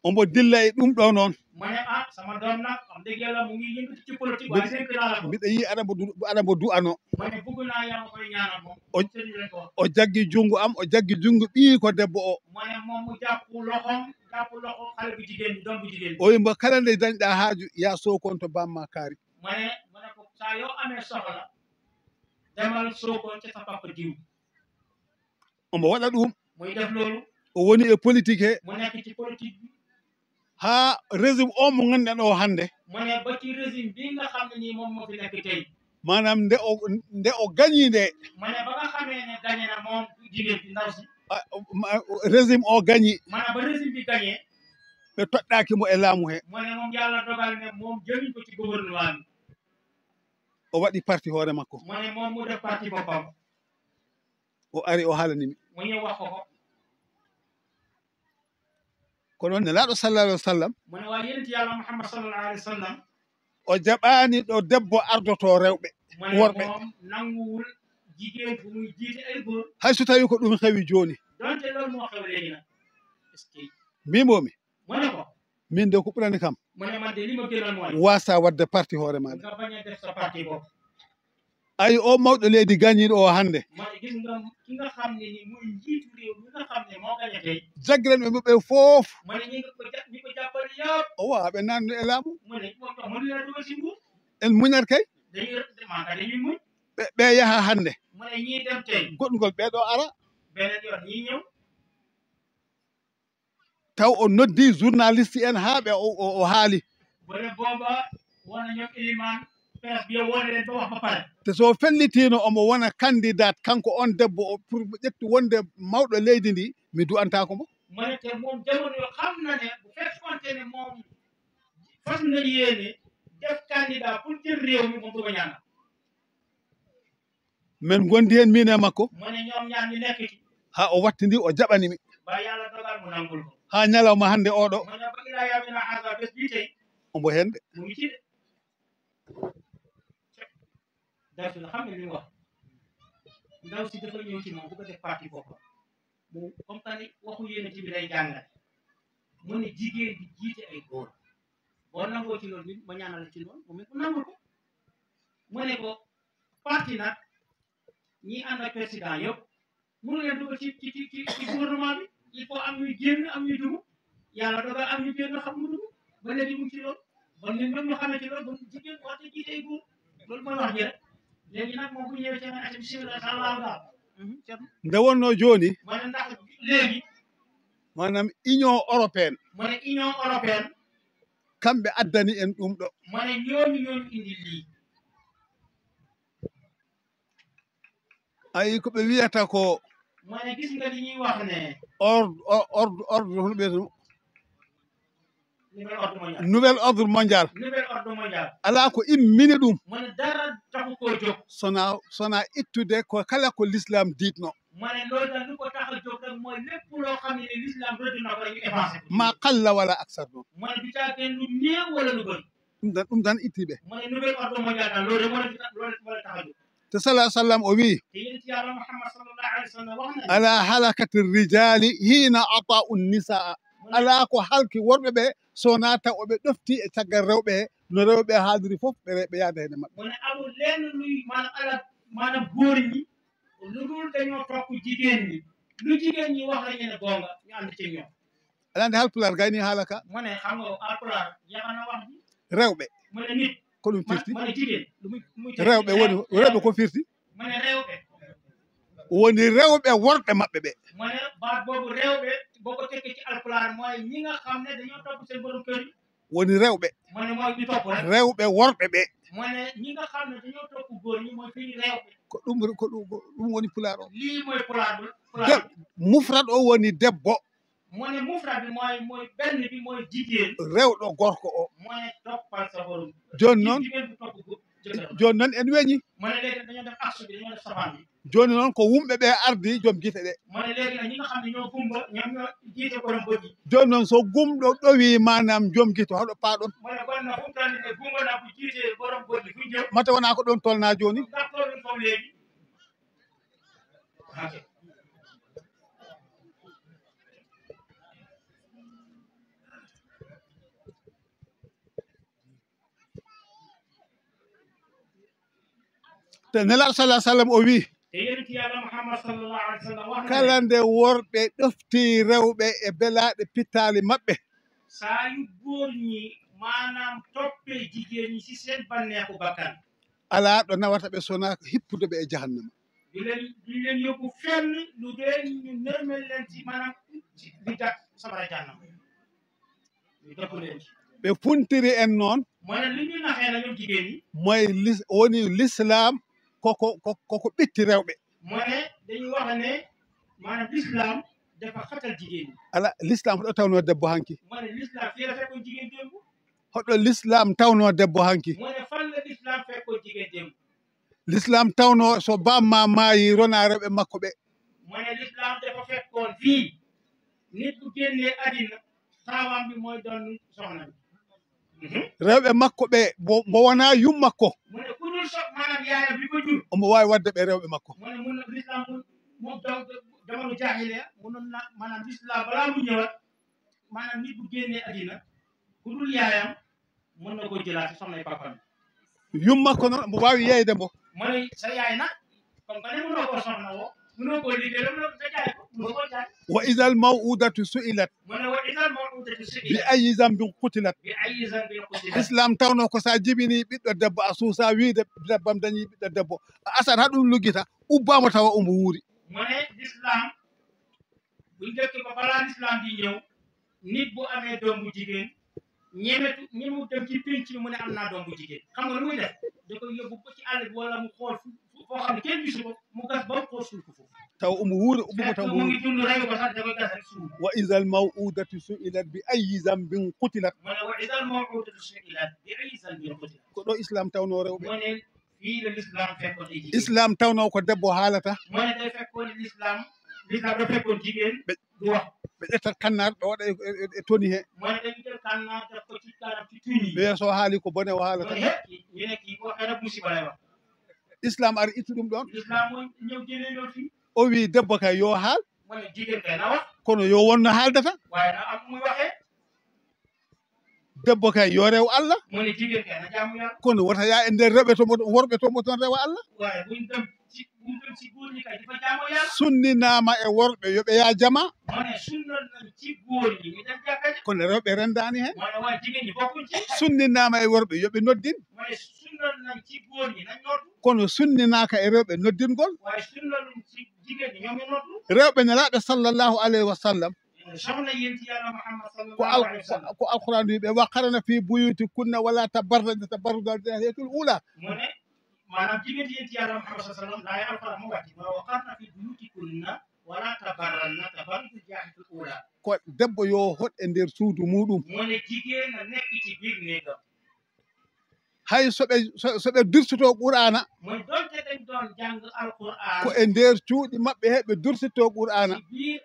omo dilla e ɗum ɗo noon mu ne sama doom nag wax dëgg yàlla mu ngi yëngatu ci politique waaye dénk naa la ko mbiɗa yi aɗa mo du'ano mu ne bëgg naa yaa ma koy ñaanal moom sëriñ lañ ko wax o jaggi jungo am o jaggi jungo ɓii ko debbo o mu ne moom mu jàpp loxom jàpp loxo xale bu jigéen bi doom bu jigéen bi o yimbo kala nde dañɗa haaju ya Sokone to bamma kaari mu ne ko saa yoo amee soxla demal Sokone ca sa papa diw omo waɗa ɗum muy def loolu o woni e politique he mu nekk ci politique bi ha régime o mo ganduɗen o hannde mu ne ba ci régime bi nga xam ne nii moom moo fi nekk tey manam nde o gañi nde mu ne ba nga xamee ne gañe na moom jigéen bi ndaw si régime o gañi maanaam ba régime bi gañee ɓe toɗɗaki mo e laamu he mu ne moom yàlla dogal ne moom jëliñ ko ci gouvernement bi o waɗi parti hoore makko mu ne moom mu def parti boppam o ari o haalanimi mu ñëw wax ko ko noon nelaaɗo sallallahu alih wa sallam mu ne waa yonent yàlla Muhammad sallallahu alayhi wa sallam o jaɓaani ɗo debbo ardoto rewɓe worɓe moom nanguwul jigéen bu muy jiite ay góor hay so tawi ko ɗum heewi jooni donte loolu moo xew léegi nag est-ce que mbimomi mu ne ko min de ko ɓurani kam mu ne man de li ma gënal mooy wasa wadde parti hoore maɗa nga bañ a def sa parti bopp ayi o mawɗo leydi gañiɗo o hannde ma ne gis nga ki nga xam ne ni muy njiitu réew mi nga xam ne moo gañe tey jaggiren ɓe ɓe fof ma ne ñi ko jàppale yëpp o wawa ɓe nanno e laamu mu ne moom tax mënu leen dugal si nguur en muñat kay dañuy muñ ɓe yaha hannde mu ne ñii dem tey goɗɗugol ɓeɗo ara beneen yoon ñii ñëw taw o noddi journaliste en haa ɓe o haali bu ne booba wona ñoom Iliman presse bi wone leen ba wax ba pare te so fellitino omo wona candidat kanko on debbo o pour ƴettu wonde mawɗo leydi ndi mi du'antako mo mu ne te moom jamono yo xam na ne bu fekkonte ne moom fas na yéene def candidat pour jël réew mi moom du ko ñaanal min gondi hen min e makko mu ne ñoom ñaar ñu nekk ci ha o wattindi o jaɓanimi ba yàlla dogal mu nangul ko ha ñalawma hannde oɗo mu ne ba ilaa yawmina haada bés bii tey ombo hende mu ngi ci de ndaw si la xam ne li mu wax ndaw si dafa ñëw ci moom bu ko def parti boppam mu comme que ni waxu yéene ci bi day jàngale mu ne jigéen di jiite ay góor boo nangoo ci loolu nit ma ñaanal ci loolu mu nangul ko mu ne ko parti nag ñi ànd ak président yëpp mënu leen dugal ci gouvernement bi il faut am ñuy génn am ñuy dugg yàlla dogal am ñu génn xam mu dugg ba léegi mu ngi ci loolu bon ñun ñoom ñu xamee ci loolu ba jigéen waxte jiite ay góor loolu mooy wax ji rek léegi nag moom bu ñëwee ci ati bismillah sallallahu daal nde wonno joni ma ne ndax léegi manam union européenne ma ne union européenne kamɓe addani en ɗum ɗo ma ne ñooñu indi lii ayi ko ɓe wiyata ko ma ne gis nga li ñuy wax ne ordre hono ɓeyata nouvel ordre mondial nouvel ordre mondial ala ko immini ɗum ma ne dara taxu koo jóg sona ittude ko kala ko l'islam diitno ma ne loolu daal lu ko tax a jóg rek mooy lépp loo xam ne l'islam rëdd na ko rek ñu effacé ma qalla wala aksar noon ma ne du caageen lu néew wala lu bëri ɗum tan ittiɓe ma ne nouvel ordre mondial daal loolu rek moo tax a jóg te sala sallam o wi te yonent yàlla Muhammad sallallahu alayhi wa sallam wax na ala halakati rijali hina ata'u nisaa ala ko halki worɓe ɓe sona taw oɓe ɗofti e caggal rewɓe no rewɓe haaldiri fof ɓe yaada hene maɓɓe mu ne amul lenn luy maanaam góor ñi lu dul dañoo topp jigéen ñi lu jigéen ñi wax la ñu ne gonga ñu ànd ci ñoom aɗa andi halpular gayni haala ka mu ne xam nga alpular yaxana wax ji rewɓe mu ne nit ko ɗum firti mu ne jigéen rewɓe woni rewɓe ko firti mu ne rewɓe woni rewɓe worɓe maɓɓe ɓe mu ne baat boobu rewɓe boo ko tekkee ci alpular mooy ñi nga xam ne dañoo topp seen borom kër yi woni rewɓe mu ne mooy ñu topp rek rewɓe worɓe ɓe mu ne ñi nga xam ne dañoo topp góor ñi mooy fii rewɓe ko ɗum woni pular o lii mooy pular mufrat o woni debbo mu ne mufrat bi mooy benn bi mooy jigéen rewɗo gorko o mu ne toppal sa borom joni noon jigéen bu topp joni noon en weñi mu ne léegi dañoo def axe bi dañoo def safaan bi joni noon ko wumɓe ɓe ardi joom guite ɗe mu ne léegi nag ñi nga xam ne ñoo gumba ñoom ñoo jiite borom bët yi joni noon so gumɗo ɗowi manam joom guite hoɗo paaɗon mu ne kon nag fu mu toll nii gumba na bu jiite borom bët yi fu jëm mata wona ko ɗon tolna joni ndax tollun foofu léegi ok te nelaɗo sallah sallam o wi te yonent yàlla Muhammad sallallahu alayhi wa sallam wax kala nde worɓe ɗofti rewɓe e belaɗe pittali maɓɓe saa yu góor ñi maanaam toppe jigéen ñi si seen banneexu bakkan ala ɗo nawata ɓe sona hippude ɓe e jahannama du leen yóbbu fenn lu dee ñu nërmel leen ci maanaam di dak sabara jahannama ñu dëpp leen ci ɓe puntiri en noon moo ne li ñu naxee na ñoom jigéen ñi moy woni l'islam koko ɓitti rewɓe moo ne dañuy wax ne maanaam l'islam dafa xatal jigéen ñi ala l'islam hoɗo tawno debbo hanki moo ne l'islam fii la fekkoon jigéen démb hoɗo l'islam tawno debbo hanki moo ne fan la l'islam fekkoon jigéen démb l'islam tawno so bamma maayi rona rewɓe makko ɓe moo ne l'islam dafa fekkoon fii nit bu génnee adina taawam bi mooy doon soxna bi rewɓe makko ɓe mo wona yummakko mu ne ku dul maanaam yaayam bi ko jur omo wawi wadde ɓe rewɓe makko mu ne mun na l'islam moom jamono jaahiliya munoon na maanaam l'islam balaa mu ñëwaat maanaam nit bu génnee adina ku dul yaayam mën na ko jëlaat si soxnay papam yummakko noon mo wawi yeyde mbo mu ne sa yaay nag comme que ne mënoo ko soxna woo mënoo koo liggéey mënoo ko jaay ko mënoo ko jaay wa ida al maw'udatu su'ilat mu ne wa ida al maw'udatu bi su'ilat ayi zambin qutilat bi ayi zambin qutilat islam tawno ko sa jibini ɓiɗɗo debbo a suusa wiide debbam dañi ɓiɗɗo debbo a asat ha ɗum luggita ubbama tawa omo wuuri mu ne l'islam bu njëkk ba balaa l'islam di ñëw nit bu amee doom bu jigéen ñemu dem ci pénc bi mu ne am naa doom bu jigéen xam nga lu muy def da koy yóbbu ba ci àll bi wala mu xool foo xam ne kenn gisu ko mu gas ba mu xool suul ko foofu taw omo wuuri ubbama taw mu ngi dund reyu ko sax da koy gas rek suul wa ida al maw'udatu su'ilat bi ayi zambin qutilat mu ne wa ida al maw'udatu su'ilat bi ayi zambin qutilat ko ɗo islam tawno rewɓe mu ne fii la l'islam fekkoon ay jigéen islam tawno ko debbo haalata mu ne day fekkoon l'islam da fekkoon jigéen du wax ɓe ƴettat kannar ɓe waɗa e toni he mu ne dañu jël kannar def ko ci kanam ci tuñi ɓe so haali ko bone o haalata ñu ne kii boo xee rek musiba lay wax islam ari ittu ɗum ɗon l'islam mooy ñëw jëlee loolu fii o wi debbo kay yo haal mu ne jigéen kay na wax kono yo wonno haaldata waaye na am muy waxee debbo kay yo rew Allah mu ne jigéen kay na jaamu yàlla kono wota ya e nder rewɓe to worɓe to mo toon rewa Allah waaye buñ dem ci ɗum ɗum si góor ñi kay dafa jaamoo yàlla sunninama e worɓe yoɓe ya jama mu ne sunnal nañ ci góor ñi ñu dem jàkka ja kono rewɓe rendani hen mu ne waaye jigéen ñi bokkuñ ci sunninama e worɓe yoɓe noddin mu ne sunnal nañ ci góor ñi nañ noddu kono sunninaka e rewɓe noddingol waaye sunnaluñ ci jigéen ñi ñoom ñu noddu rewɓe nelaɗo sallllahu alayhi wa sallam soxna yénti yàlla Muhammad ko sallallahu alayhi wa sallam ko alquran wiɓe waqarana fi buyuti kunna wala tabarrajna tabarrujal jahiyatul ula mu ne maanaam jigéen yénti yàlla Muhammad sallallahu alayhi wa sallam laay alquran mu wàcc wa waqarna fi buyutikunna wala tabarranna tabarrujal jahiyatul ula ko debbo yo hoɗ e nder suudu muɗum mu ne jigéen na nekk ci biir néegam hay soɓe dursuto qur'ana mu ne donte dañ doon jàng alquran ko e nder cuuɗi maɓɓe heɓe dursito qur'ana ci biir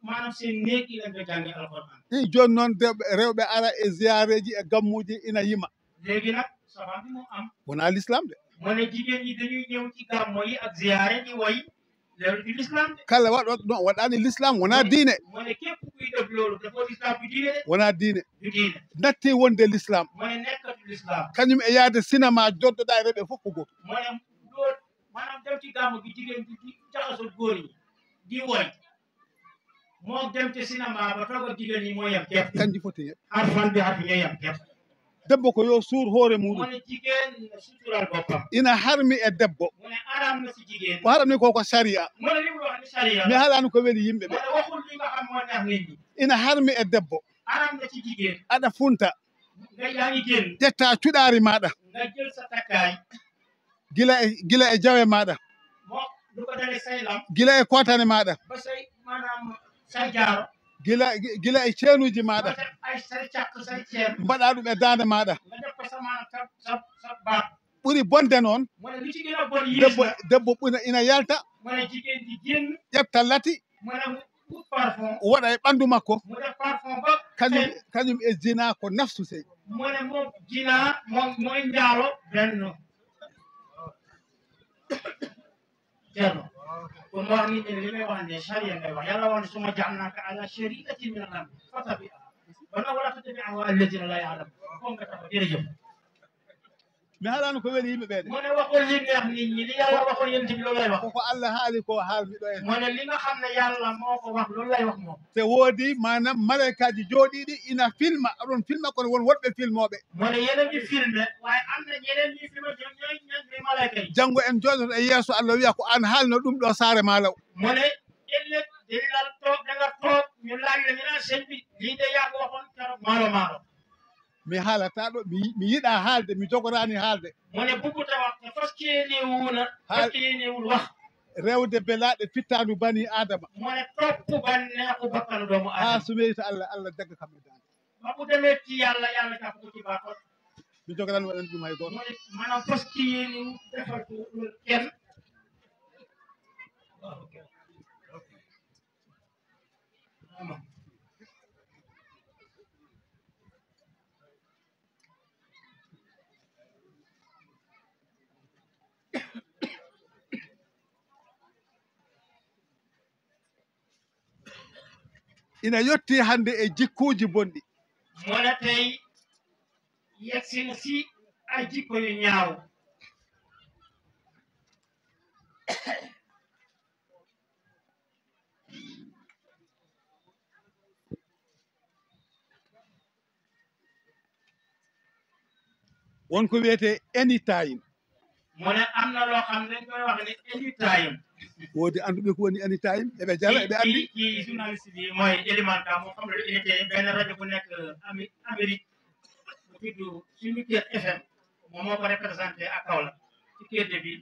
maanaam seen néeg yi lañ ko jànge alquran ɗi joni noon rewɓe ara e ziyareji e gammuji ina yima léegi nag sabab bi mu am wona l'islam de mu ne jigéen ñi dañuy ñëw ci gàmmo yi ak ziyaare di woy loolu di l'islam de kala waɗo ɗon waɗani l'islam wona diine mu ne képp kuy def loolu dafa l'islam du diine de wona diine du diine natti wonde l'islam mu ne nekkatu l'islam kañum e yaade cinéma joddoɗa e rewɓe fof ko goto mu ne loolu maanaam dem ci gàmmo gi jigéen di jaxasoo góor ñi di woy moo dem ci cinéma ba toog ak jigéen ñi moo yem képp kanji foti heɓ harfan bi harfi ñoo yem képp debbo ko yo suur hoore mu muɗum ne jigéen na sutural boppam ina harmi e debbo mu ne aram na si jigéen ko haɗani koko saria mu ne li mu wax ni sariya mi haalani ko weeli yimɓe mu ɓe ne waxul li nga xam moo neex nit ñi ina harmi e debbo aram na ci jigéen aɗa funta nga yaa ngi génn ƴetta cuɗari maɗa nga jël sa takkaay gila e jawe maɗa moo lu ko dalee say lam gila e kotane maɗa ba say maanaam say jaaro gila e ceenuji nga maɗa def ay say càkk say ceen mbaɗa ɗum e dande maɗa nga def ko sa maanaam sa baat ɓuri bonde noon mu ne li ci gën a bon yées na debbo ina yalta mu ne jigéen ji génn ƴefta lati mu ne mu ut parfum waɗa e ɓandu makko mu def parfum ba kañum e jina ko nafsu sey mu ne moom jinaa moom mooy njaalo benn Cerno kon wax nit ñi li may wax ne charia ngay wax yàlla wax ne suma ja'alnaaka ala shari'atin min al-amri fattabi'ha wa la tattabi' alladhina la ya'lamun kon nga tax jërëjëf mi haalano ko weeli yimɓe ɓeɗe mu ne waxul li neex nit ñi li yàlla waxoon yéen tamit loolu lay wax koko Allah haali ko haalmiɗo en mu ne li nga xam ne yàlla moo ko wax loolu lay wax moom te woodi manam malaikaji jooɗiɗi ina filma aɗon filma kono won woɗɓe filmoɓe mu ne yéen a ngi filmé waaye am na ñeneen ñi filmé ñooy malayka yi janngo en jooɗoto e yeeso Allah wiya ko an haalno ɗum ɗo saare ma law mu ne ëllëg dañu la toog da nga toog ñu laaj la ñu naan sëñ bi lii de yaa ko waxoon keroog maalo mi haalata ɗo mi yiɗa haalde mi jogorani haalde mu ne bugguta wax te faskenewul wax rewde belaɗe fittanu bani adama mu ne topp banneexu bakkanu doomu ha aadama so weyta Allah jagga kamɓe dande ba bu demee ci yàlla jàpp ko ci baaxoon mi jogorani waɗani ɗum hay goto mu ne maanaam faskiyeni defal ko kenn ina yetti hande e jikkuji bonɗi mu ne tey yegsi na si ay jikko yu ñaaw wonko wiyete anytime mu ne am na loo xam ne dañ koy wax ne anytime woodi anduɓe ko woni anytime eɓe jala eɓe andi ci journaliste bi mooy Elimane Ka moo xam ne unité benn rajo bu nekk Amérique bu tudd suñu kër FM moom moo ko représenté ak Kaolack ci kër de bi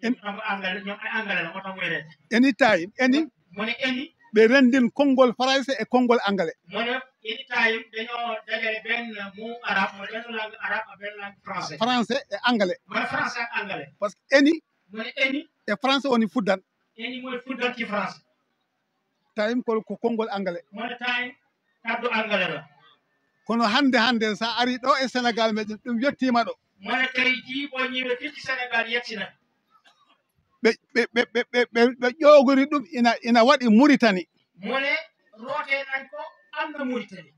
xam anglais ñoom ay anglais la moo tax muy rek anytime mu ne any ɓe rendin konngol français e konngol anglais mu ne anytime dañoo dajale benn mu arabe mooy benn langue arabe ak benn langue français français e anglais mu ne français ak anglais par ce que mu ne any e français woni fuddan any mooy fuddal ci français time ko konngol anglais mu ne time kaddu anglais la kono hande sa ari ɗo e sénégal meɗen ɗum yettima ɗo mu ne tey jii boo ñëwee fii ci sénégal yegsi na ɓe ƴoogori ɗum ina waɗi Mauritanie mu ne rootee nañ ko am na Mauritanie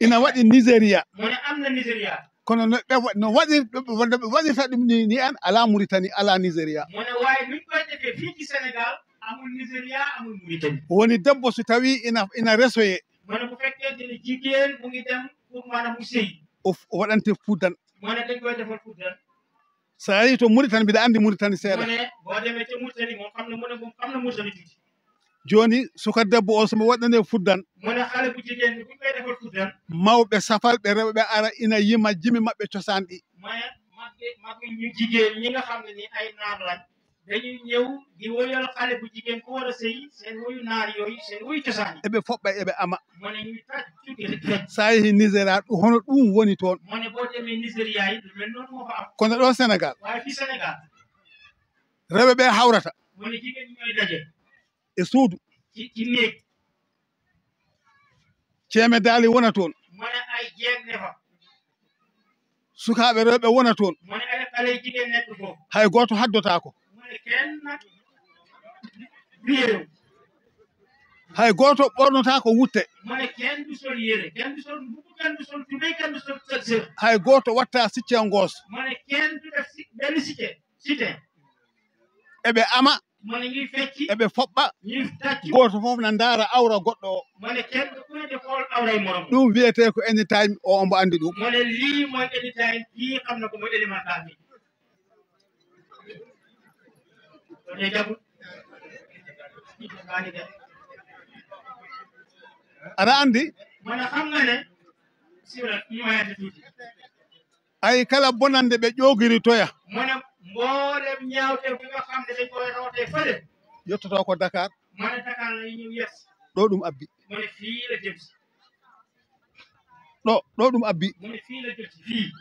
ina waɗi Nigéria mu ne am na Nigéria kono no waɗirta ɗum ni an ala Mauritanie ala Nigéria mu ne waaye waaye nuñ koy defee fii ci Sénégal amul Nigéria amul Mauritanie. woni debbo so tawi ina resoye mu ne bu fekkente ne jigéen mu ngi dem pour maanaam mu sëy. o waɗante fuddan mu ne dañ koy defal fuddan. so a yii to Mauritanie mbiɗa anndi Mauritanie mu seeɗa ne boo demee ca Mauritanie moom xam na mu ne moom xam na Mauritanie tuuti. jooni suka debbo o somo waɗane fuddan mu ne xale bu jigéen bi buñ koy defal fuddan. mawɓe safalɓe rewɓe ara ina yima jimi maɓɓe cosaan ɗi mu ne mag ñu jigéen ñi nga xam ne ni ay naar lañ dañuy ñëw di woyal xale bu jigéen ko war a sëy seen woyu naar yooyu seen woyu cosaan yi. eɓe foɓɓa eɓe ama mu ne ñuy taj tuuti rek. so a yehi Nigéria hono ɗum woni toon mu ne boo demee Nigéria yi lu mel noonu moo fa am. kono ɗo Sénégal waaye fii Sénégal. rewɓe ɓe hawrata mu ne jigéen ñi ñooy daje. e suudu ci néeg. ceeme daali wona toon mu ne ay jeeg ne fa. sukaaɓe rewɓe wona toon mu ne ay xale jigéen nekk foofu. hay gooto haddotaako mu ne kenn nag biyeeru. hay gooto ɓornotaa ko wutte mu ne kenn du sol yére kenn du sol mbubu kenn du sol tubéy kenn du sol sër. hay gooto watta sicce ngoos mu ne kenn du def benn cité. eɓe ama mu ne ñuy fecci. eɓe foɓɓa ñuy tàcc. gooto fof na ndaara awra goɗɗo o mu ne kenn ku ne di xool awray morom. ɗum wiyetee ko anytime o ombo anndi ɗum mu ne lii mooy anytime kii xam na ko mooy élémental bi. kon jagul. aɗa anndi mu ne xam nga ne. siwla ñu mayante tuuti. ay kala bonande ɓe ƴoogiri toya mu ne mboolem ñaawte bi nga xam ne dañ koy rootee fële. yettoto ko Dakar mu ne Dakar la ñëw yes. ɗo ɗum abbi mu ne fii la jëm si. ɗo ɗum abbi mu ne fii la jëm si fii.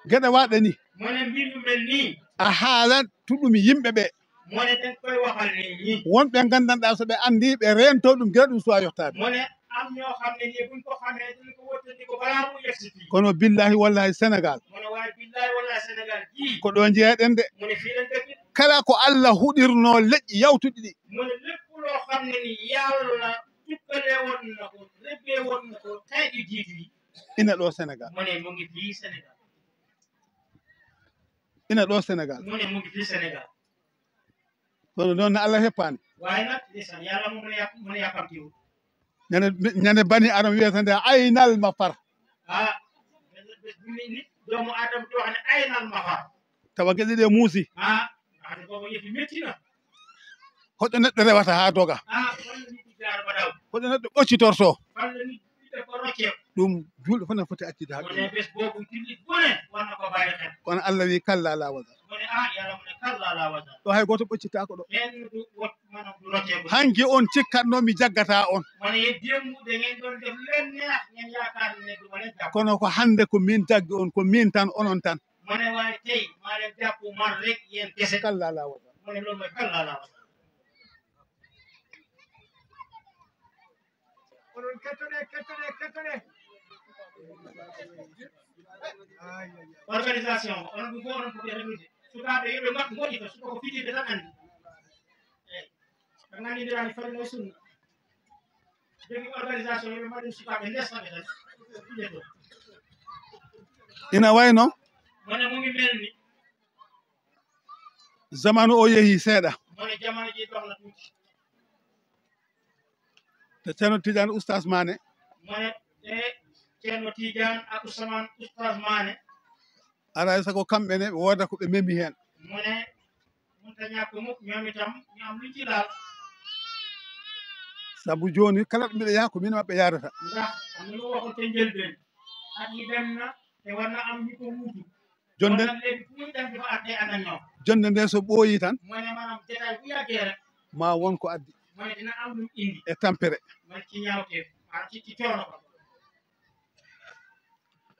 geɗe waaɗe ni mu ne mbir yu mel nii. a haalat tuɗum yimɓe ɓe mu ne dañ koy waxal nit ñi. wonɓe nganndanɗaa so ɓe anndi ɓe reento ɗum gila ɗum suwa yottaade mu ne am ñoo xam ne nii buñ ko xamee dañ ko wëttandi ko balaa mu yegsi fii. kono billahi wallahi Sénégal mu ne waaye billahi wallahi Sénégal gii. ko ɗo jeeɗen de mu ne fii lañ dëkk. kala ko Allah huɗirnoo leƴƴi yawtuɗi ɗi mu ne lépp loo xam ne ni yàlla tukkalee woon na ko rebbee woon na ko tay di jiitu yi. ina ɗo Sénégal mu ne mu ngi fii Sénégal. ina ɗo Sénégal mu ne mu ngi fii Sénégal. kono noon no Allah heppaani waaye nag ndeysaan yàlla mu ne yàkkamtiwul. ñande bani adam wiyata nde aynal mafar bés bu nit doomu aadama di wax ne aynal mafar tawa geɗe ɗe muusi ndaxte boobu yëfi métti na. hoɗɗo neɗɗo rewata haa doga fan la nit di jaar ba daw. hoɗɗo neɗɗo ɓoccitorto fan la nit di def ko rocceeku. ɗum julɗo fof ne foti accide mu ne haqqille bés boobu jullit bu ne war na ko bàyyi xel. kono Allah wi kalla la wasar mu ne yàlla mu ne kalla la wasar. ɗo hay gooto ɓoccitaako ɗo kenn du wot maanaam du rocceeku. hanki on cikkatno mi jaggata on mu ne démb da ngeen doon def leen neex ngeen yaakaar ne du ma leen jàpp. kono ko hannde ko min jaggi on ko min tan onon tan mu ne waaye tey maa leen jàpp man rek yéen kese. kalla la wasar mu ne loolu mooy kalla la wasar. organisation onon ɗum fof onon foti remude sukaaɓe yoɓe ngoɗi to suka ko fijirde tan anndi eyi ɓe nganndidirani farino e sunna jogi organisation yoɓe mbaɗin sukaaɓe ndestaɓe tan fije to ina wayno mone mu ngi mel ni zamanu o yehi seeɗa mone jamano ji doxna tuuti te Ceerno Tidiane oustas Mané mone e Ceerno Tidiane ak oustaz Mané alaa sago kamɓe ne ɓe wooda ko ɓe memi heen mu ne munta ñàkk mukk ñoom itam ñu am luñ ci laal sabu jooni kala ɗo mbiɗa yaha ko min maɓɓe yaadata ndax am na lu waxoon te njëlbeen at yi dem na te war na am ñu ko wuutu jonde kon nag léegi fu muy dem di fa atte ànd ak ñoom jonde nde so ɓooyi tan mu ne maanaam détail bu yàggee rek ma won ko addi mu ne dina am lu indi e tampere mu ne ci ñaawteef maanaam ci coono ko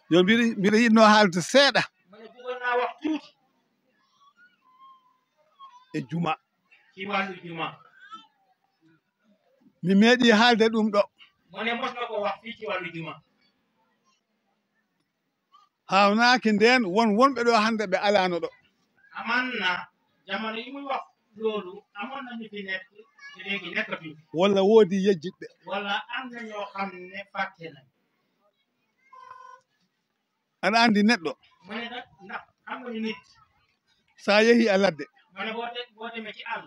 yo mbiɗa yiɗno haalde seeɗa mu ne bëggoon naa wax tuuti e juma ci wàllu juma mi meeɗi haalde ɗum ɗo mu ne mos na ko wax fii ci wàllu juma hawnaaki ndeen wonɓe ɗo hannde ɓe alaano ɗo aman na jamono yi muy wax loolu amoon na ñu fi nekk te léegi nekkatuñ walla woodi yejjitɓe wala am na ñoo xam ne fàtte nañ aɗa anndi neɗɗo mu ne nag ndax xam nga ni nit sa yehi a ladde ma ne boo demee ci àll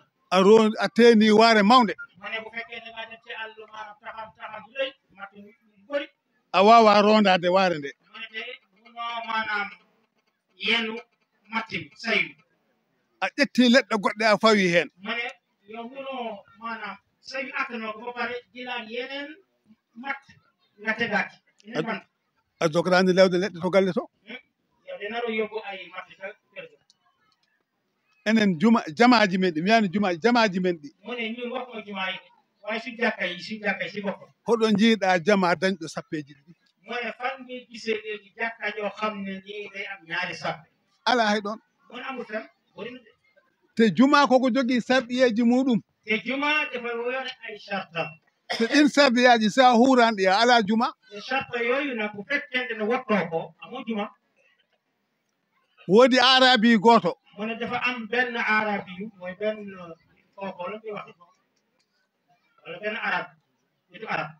a teeni waare mawnde ma ne bu fekkee da ngaa dem ci àll maanaam taxam bu rëy matt mu bëri a waawa rondaade waare nde ma ne tey munoo maanaam yennu matt mi sayu a ƴetti leɗɗe goɗɗe a fawi heen ma ne yow munoo maanaam sayu attanoo ko ba pare jilaan yeneen matt nga tegaat yeneen bant a jogorani lewde leɗɗe to galle to yow dina ro yóbbu ay matt ka kër ga enen jamaaji men ɗi mi yani jamaaji men ɗi mu ne ñun waxuma jumaa yi waaye suñu jàkka yi si boppam hoɗo jiiɗa jama dañɗo sappeji ɗiɗi mu ne fan ngay gisee léegi jàkka joo xam ne nii day am ñaari sappe ala hay ɗon mu ne amul fen bari na de te juma koko jogii sarɗiyeji muɗum te juma dafa yore ay charta te ɗin sarɗiyaji sa huranɗi a ala juma te charta yooyu nag bu fekkente ne wattoo ko amoo juma woodi arabi gooto mu ne dafa am benn arabi yu mooy benn kookoo la koy wax wala benn arab nitu arab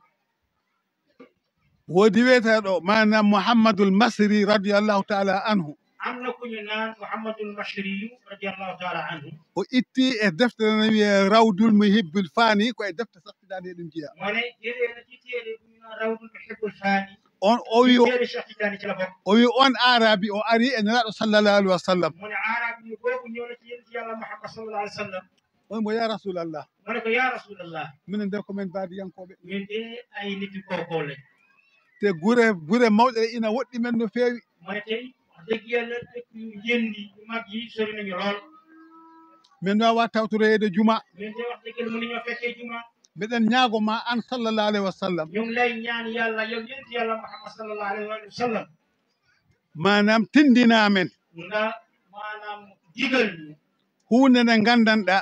woodi wiyeteeɗo manam mouhammadul masri radiallahu taala anhu am na ku ñu naan mouhammadul mashri radiallahu taala anhu o itti e deftere no wiye rawdul muhibbul fani koye defte sartidaade ɗum jiya mu ne jëlee na ci téere bu ñu naan rawdul muhibbul fani on o wi téere Cheikh Tidiane ci la bokk o wi on arabi o ari e nelaaɗo sallallahu alaihi wa sallam mu ne arabi boobu ñëw na ci yéen ci yàlla Muhammad sallallahu alayhi wa sallam on mo ya rasulallah mu ne ko ya rasulallah minen nde komin baadiyankoɓe min de ay niti kookoo lañ te gure mawɗe ɗe ina woɗɗi men no feewi mu ne tey wax dëgg yàlla dëkk yu njëndi yu mag yi sori nañu lool min wawa tawtoroyede juma min de wax dëgg yàlla mënuñoo fekkee juma mbiɗen ñaagoma an sallallahu alaihi wa sallam ñu ngi lay ñaan yàlla yow yénti yàlla Muhammad sallallahu alayhi wa sallam manam tindinamen nga maanaam digal ñu hunde nde gandanɗa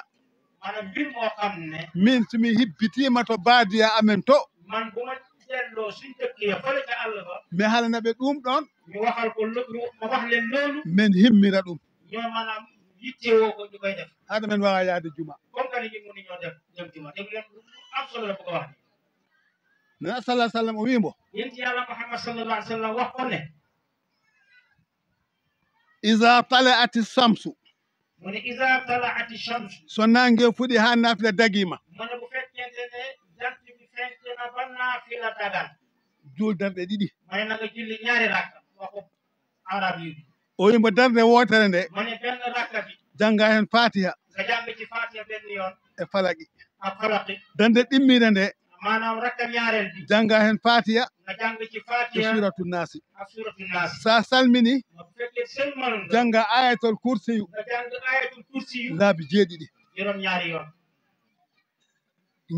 maanaam mbir moo xam ne min somi hibbitima to baadiya amen to man bu ma delloo suñ dëkk ya fële ca àll ba mi halanaɓe ɗum ɗon ñu waxal ko ma wax leen loolu min himmira ɗum ñoo maanaam yittewoo ko ñu koy def haade men wawa yaade juma comme que ni ñu mënu ñoo def dem juma dégg leen am solo la bëgg a wax ni nana sallah sallam o wimo yénti yàlla Muhammad sallallahu alayhi wa sallam wax ko ne ida talaati samsu mu ne ida talaati shamsu so nangue fuɗi ha nafila dagima mu ne bu fekkente ne jant bi fenk na ba naafila dagan juldarɗe ɗiɗi mu ne na nga julli ñaari rakka waxu arab yi o wimo darde wotere nde mu ne benn rakka bi jangga hen fatiha nga jàng ci fatiha benn yoon e falaqi ak falaqi dande ɗimmire nde maanaam rakka ñaareel bi jangga hen fatiha nga jàng ci e fatiha suratu nasi ak suratu naas sa salmini bu fekkee sëlmal nga jangga ayatul kursiyu nga jàng ayatul kursi yu laabi jeeɗiɗi juróom ñaari yoon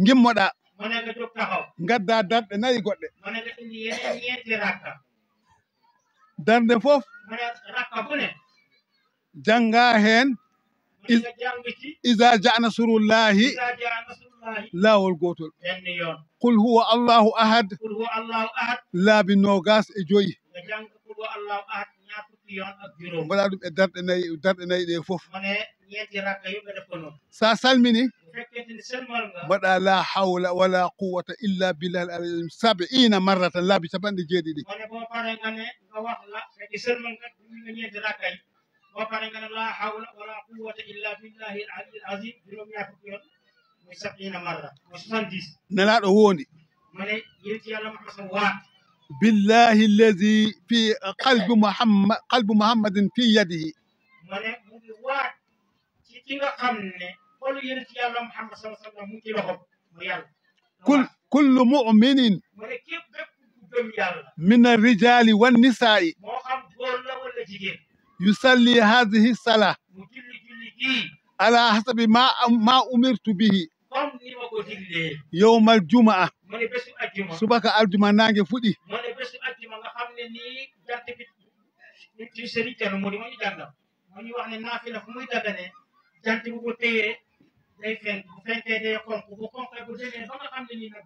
gimmoɗa mu ne nga jóg taxaw gadda darɗe nayi goɗɗe mu ne nga indi yeneen ñeenti rakka darde fof mu ne rakka bu ne jangga hen mu ne nga jàng ci ida ja nasrullahi iza jaa nasrullahi laawol gotol benn yoon qul huwa allahu ahad qul huwa allahu ahad laabi nogas e joyyi nga jàng qul huwa allahu ahad ñaar fukki yoon ak juróom mbaɗa ɗum e darɗe nayi ɗe fof mu ne ñeenti rakka yu nga def ko noonu sa salmini bu fekkente ni sëlmal nga mbaɗa la hawla wala quwwata illa billahi al-aliyyil sab'ina marratan laabi capanɗe jeeɗiɗi mu ne boo paree nga ne nga wax la fekk sëlmal nga nga ñeenti rakka yi boo paree nga ne la hawla wala quwwata illa billahi al-aliyyil azim juróom ñaar fukki yoon muy 70 marra muy 70 nelaɗo wondi mu ne yénti yàlla Muhammad sa waat billahi alladi fi qalbu muhammadin fi yadihi mu ne mu ngi waat ci ki nga xam ne xolu yénti yàlla Muhammad sallallahu alayhi wa sallam mu ngi ci loxom mu yàlla kullu mu'minin mu ne képp bépp ku gëm yàlla min arrijali wannisa'i moo xam góor la wala jigéen yusalli hadhihi salah mu julli gii ala hasabi ma umirtu bihi comme ni ma ko diglee yawma aljumaa mu ne bésu ajjuma subaka aljuma nangue fuɗi mu ne bésu ajjuma nga xam ne nii jant bi ci sëriñ Thierno moo di ma ñu jàngal moo ñu wax ne naafila fu muy dagane jant bu ko téyee day fenk bu fenkee day xonk bu xonkee bu demee ba nga xam ne nii nag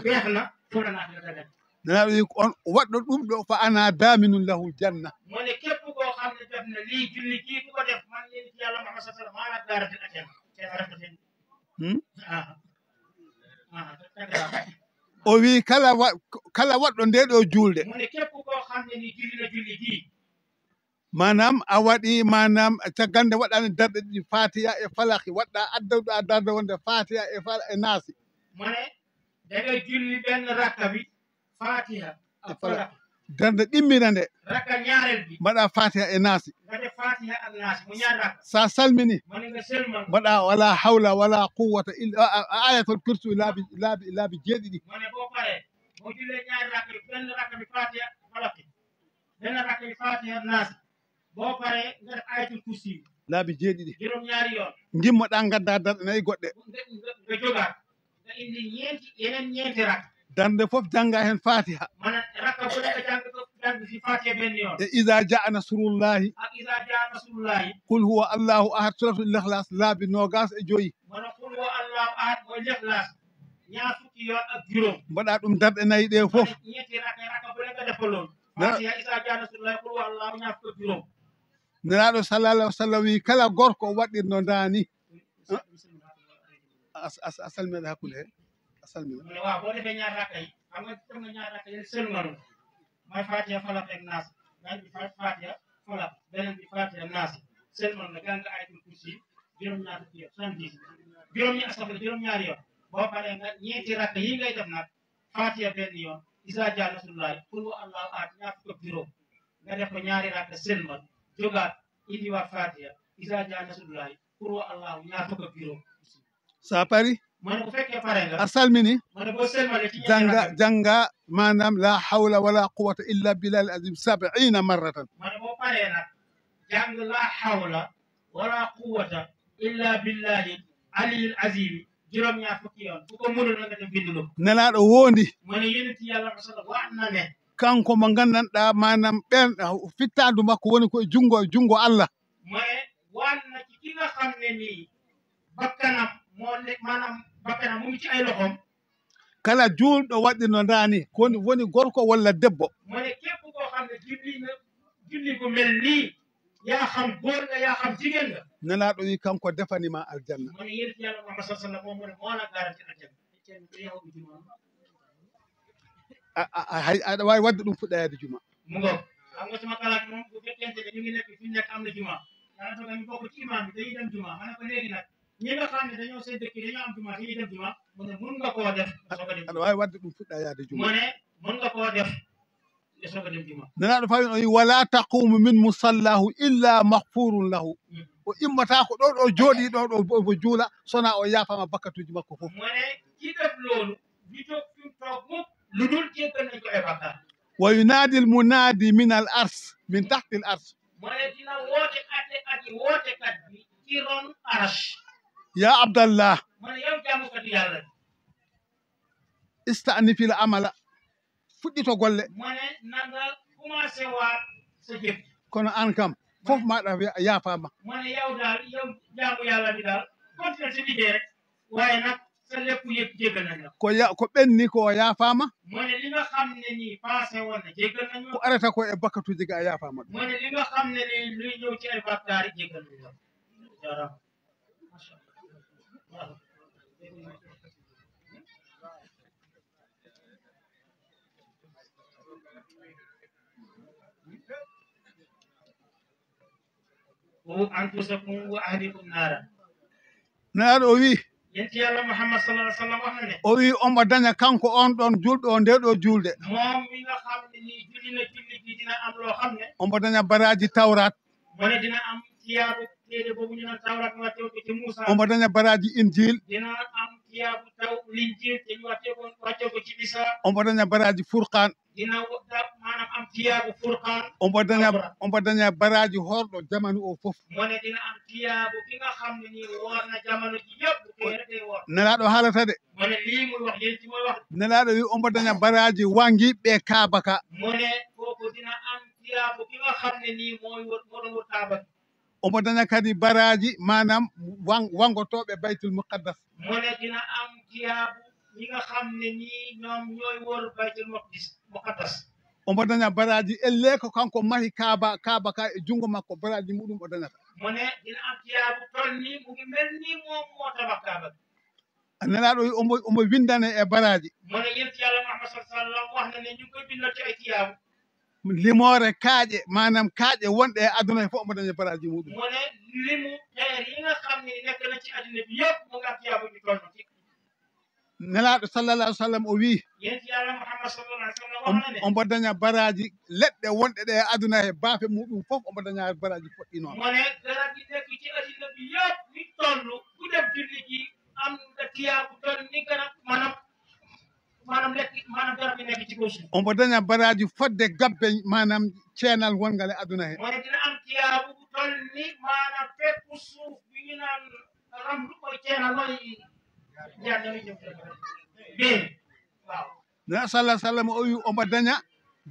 weex na foo la naafila dagane nanaɗo wi on waɗɗo ɗum ɗo fa ana daminun lahu janna mu ne képp koo xam ne def na lii julli kii ku ko def man leen ci yàlla Muhammad sallallahu alayhi wa sallam maa la garanti ajjana ceena rafeten o wi kala waɗɗo nde ɗo julde mu ne képp koo xam ne ni julli na julli gii manam a waɗi manam cagande waɗani darɗe ɗiɗi fatiha e falaki waɗɗa addawɗa darde wonde fatiha e naasi mu ne da ngay julli benn rakka bi fatiha ak falaki darde ɗimmina nde rakka ñaareel bi mbaɗa fatiha e naasi nga def fatiha ak naasi mu ñaar rakka sa salmini mu ne nga selmal mbaɗa wala hawla wala quwwata illa ayatul kursi laabi jeeɗiɗi mu ne boo paree boo jullee ñaari rakka bi benn rakka bi fatiha falaki benn rakka bi fatiha naasi boo paree nga def ayatul kursi laabi jeeɗiɗi juróom-ñaari yoon gimmoɗa gadda darɗe nayi goɗɗe nga jogaat nga indi yeneen ñeenti rakka darde fof janga hen fatiha mana rakka bu nekk jàng fi fatiha benn yoon e ida jaa nasrullahi ak iza jaa nasrullahi qul huwa allahu ahad suratul ikhlas laabi nogas e joyyi mana qul huwa allahu ahad mooy l'ikhlas ñaar fukki yoon ak juróom mbaɗa ɗum darɗe nayi ɗe fof ñeenti rakka bu nekk defal loolu fatiha iza jaa nasrullahi qul huwa allahu ñaar fukki ak juróom nelaɗo sallallah wa sallam wi kala gorko waɗirno dani a salmina hakkude he a salmina mu ne waaw boo defee ñaar rakka yi xam nga def nga ñaar rakka yi sëlmalu mooy fatiha falaq ak naas benn bi fatiha falaq beneen bi fatiha naas sëlmal na jàng ayatul kursi juróom-ñaar fukki yoon 70 juróom-ñaari yoon boo paree nga ñeenti rakka yi ngay def nag fatiha benn yoon isa jaa nasrullahi qul huwa allahu ahad ñaar fukk ak juróom nga def ko ñaari rakka sëlmal jógaat indiwaat fatiha isa jaa nasrullahi qul huwa allahu ñaar fukk ak juróom sa pari ma ne bu fekkee pare nga a salmini ma ne boo sëlmalee ci ñeenti rakka janga manam la hawla wala quwwata illa billahi al-azim 70 marratan ma ne boo paree nag jàng la hawla wala quwwata illa billahi aliyil azim juróom-ñaar fukki yoon fu ko mënul na nga dem bindu ko nelaɗo wondi ma ne yonenti yàlla sallallahu wax na ne kanko mo gandanɗa manam ɓen fittadu makko woni koye jungo Allah ma ne waan na ci ki nga xam ne nii bakkanam moo nekk maanaam bakkanam mu ngi ci ay loxoom kala juulɗo waɗirno dani woni gorko walla debbo ma ne képp koo xam ne julli ko mel nii yaa xam góor nga yaa xam jigéen nga nelaɗo wi kanko defanima aljanna ma ne yonenti yàlla Muhammad sallallahu alayhi wa sallam moom mu ne moo la garanti aljanna aɗa wawi wadde ɗum fuɗɗayade juma mu ngoog xam nga sama kalaat moom bu fekkente ne ñu ngi nekk fi ñu nekk am na juma yàlla dogal ñu bokk ci imam bi dañuy dem juma ma ne ko léegi nag ñi nga xam ne dañoo seen dëkk dañoo am juma dañuy dem juma mu ne mun nga koo def nga soog a dem aɗa wawi wadde ɗum fuɗɗayade mu juma ne mun nga koo def nga soog a dem juma nelaɗo fawi o wi wala taqumu min musallahu illa mahfurun lahu o immata ko ɗo jooɗi ɗo juula sona o yafama bakkatuji makko fof mu ne ci def loolu di jóg fi mu toog mukk lu dul jéggal nañ ko ay bakkaar wa yunadi al munadi min al ars min tahti al ars mu ne dina woote wootekat bi ci ron arash ya abdallah mu ne yow jaamukatu yàlla istanifil amala fuɗɗito golle mu ne na nga commencé waat sa jëf kono an kam fof maɗa yafama mu ne yow daal yow jaamu yàlla bi daal continuer sa liggéey rek waaye nag sa lépp yëpp jéggal nañ la ko ɓenni ko yafama mu ne li nga xam ne nii passé woon na jéggal nañ ko la arata ko e bakkatuji ga yafama ɗum mu ne li nga xam ne nii luy ñëw ci ay bakkaar yi jéggal nañ la jaaraama masha Allah wa anfusakum wa ahlikum naara nelaɗo o wi yonent yàlla Muhammad sallallahu alayhi wa sallam wax na ne o wi omo daña kanko on ɗon julɗo o nde ɗo julde moom mi nga xam ne nii julli na julli bi dina am loo xam ne omo daña baraji tawrat mu ne dina am tiyaabu téere boobu ñu naan tawrat mu wàccee ko ci Moussa omo daña baraji injil dina am tiyaabu taw linjil te ñu wàccee ko ci Isa omo daña baraji furqan dina maanaam am tiyaabu furqaan omo daña baraji horɗo jamanu o fof mu ne dina am tiyaabu ki nga xam ne nii woor na jamono ji yëpp téere day woor nelaɗo haalata de mu ne lii muy wax yéen ci mooy wax nelaɗo wi omo daña baraji wangiɓe kaaba ka mu ne kooku dina am tiyaabu ki nga xam ne nii moo doon wër kaaba omo daña kadi baraji manam wangotoɓe baytul muqaddas mu ne dina am tiyaabu ñi nga xam ne nii ñoom ñooy wër baytul muqaddas omo daña baraji elle ko kanko mahi kaaba ka e jungo makko baraji muɗum o dañata mu ne dina am tiyaabu toll nii mu ngi mel nii moom moo tabax kaaba nelaɗo wi omo windane e baraji mu ne yéen ci yàlla Muhammad sallallahu alayhi wa sallam wax na ne ñu koy bindal ci ay tiyaabu limoore kaaƴe manam kaaƴe wonɗe e aduna he fof omo daña baraji muɗum mu ne limu xeer yi nga xam ne nekk na ci àddina bi yëpp mu nga tiyaabu ñu toll ci nelaɗo sallallah alih w sallam o wi yéen ci yàlla Muhammad sallallahu alayhi wa sallam wax na ne omo daña baraji leɗɗe wonɗe ɗe e aduna he baafe muɗum fof omo daña baraji poɗɗi noon mu ne garab yi nekk ci àddina bi yëpp ni toll ku dem julli ji am nga tiyaabu toll ni garab maanaam lekk maanaam garab yi nekk ci kaw suuf omo daña baraji fodde gabbe manam ceenal wongal e aduna he mu ne dina am tiyaabu bu toll ni maanaam fépp suuf bi ñu naan ram lu koy ceenal mooy jànn mi jëm bien waaw nelaɗo sallah sallam o wi omo daña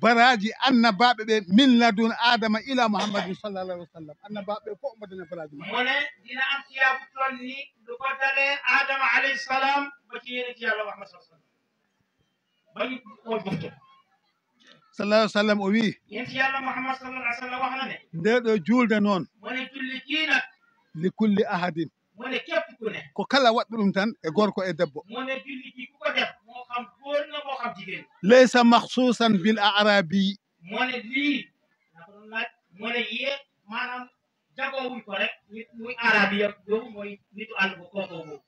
baraji annabaɓe ɓe min ladun adama ila muhammadin sallallah alih wa sallam annabaɓe ɓe fof omo daña baraji mu ne dina am tiyaabu toll ni lu ko dalee Adama alayhi salaam ba ci yéene ci yàlla Muhammad sallallahu alayhi wa sallam ba ñu koy bufte sallallah alih wa sallam o wi yéen ci yàlla Muhammad sallallahu alayhi wa sallam wax na ne nde ɗo julde noon mu ne julli kii nag li kulli ahadin mu ne képp ku ne ko kala waɗɗo ɗum tan e gorko e debbo mu ne julli kii ku ko def moo xam góor na moo xam jigéen laysa mahsusan bil arabi mu ne lii naka doon laaj mu ne yee maanaam jagoowuñ ko rek nit muy arabi yëpp boobu mooy nitu àll bu kookoo boobu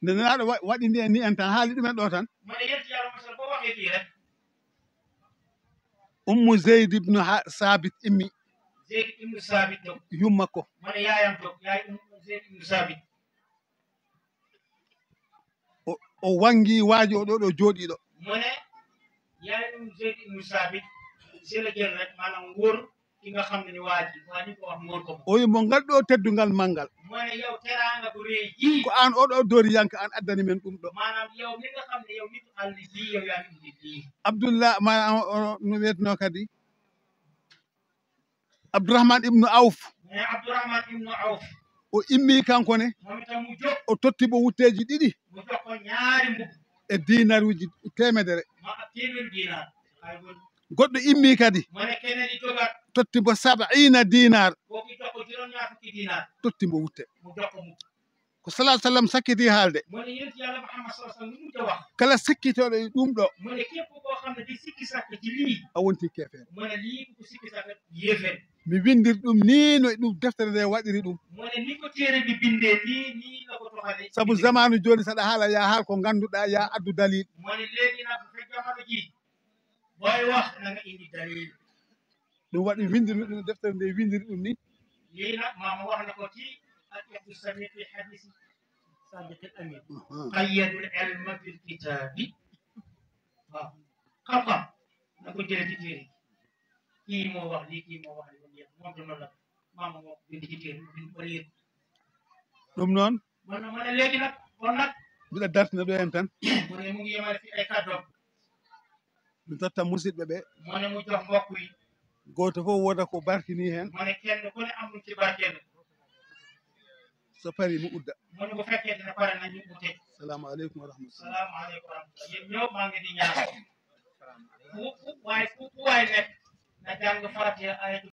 nde nelaɗo waɗi ndi en ni en tan haali ɗumen ɗo tan mu ne yéen ci yàlla masal boo waxee lii rek ummu zeyd ibnu sabit immi Zeyd ibnu Saabit dog yummakko mu ne yaayam dog yaay Zeyd ibnu Saabit o wangi waaji o ɗo ɗo jooɗiɗo mu ne yaay Zeyd ibnu Saabit si la jël rek maanaam wóor ki nga xam ne ni waa ji ko wax ngóor ko o wi mo ngal ɗo teddungal manngal mu ne yow teraanga bu rëy ji ko an oɗo doori yanka an addani men ɗum ɗo maanaam yow mi nga xam ne yow nitu àll ji yow yaa ngi indi lii abdoullah manam no wiyeteno kadi abdourahman ibnu awf mu ne Abdourahman ibnu Awf o immi kankone moom itam mu jóg o tottibo wutteji ɗiɗi mu jox ko ñaari mbubb e dinaruji temedere ma téeméer diinaar ay bon goɗɗo immi kadi mu ne keneen di jogaat tottibo 70 dinar kooku jox ko juróom-ñaar fukki diinaar tottimbo wutte mu jox ko mbubb ko salah sallam sakkiti haalde mu ne yéen ci yàlla Muhammad sallallahu alayhi wa sallam mu mujj a wax kala sikkitoɗo e ɗum ɗo mu ne képp koo xam ne di sikki sàkk ci lii a wonti kefere mu ne lii ko sikki sàkk yéefeen mi windir ɗum ni no ɗum deftere nde waɗiri ɗum mu ne ni ko téere bi bindee nii la ko toxale sabu zamanu joni saɗa haala ya haal ko ganduɗa ya addu dalil mu ne léegi nag bu fekk jamono ji booy wax na nga indi dalil ɗum waɗi windirmi ɗum deftere nde windiri ɗum ni lii nag maama wax na ko ci ak ibnu sami fi hadisi sadiqil amin qayyadul ilma bil kitaabi waaw xam-xam na ko jële ci téere kii moo wax lii kii moo wax lii moom du noonu la maama moo bind ci téere bind ko liir ɗum noon mu ne léegi nag kon nag mbiɗa dartina ɗo hen tan mu ne mu ngi yemale fi ay kàddoom mi totta musidɓe ɓe mu ne mu jox mbokk yi goto fof woda ko barkini hen mu ne kenn ku ne am lu ci barkeel so pari mi udda mu ne bu fekkee dina pare nañu mu tëj salamu aleykum wa rahmatullah salaamaaleykum wa rahmatulah yéen ñëpp maa ngi di ñaan fu waay nekk na jàng Fatiha ay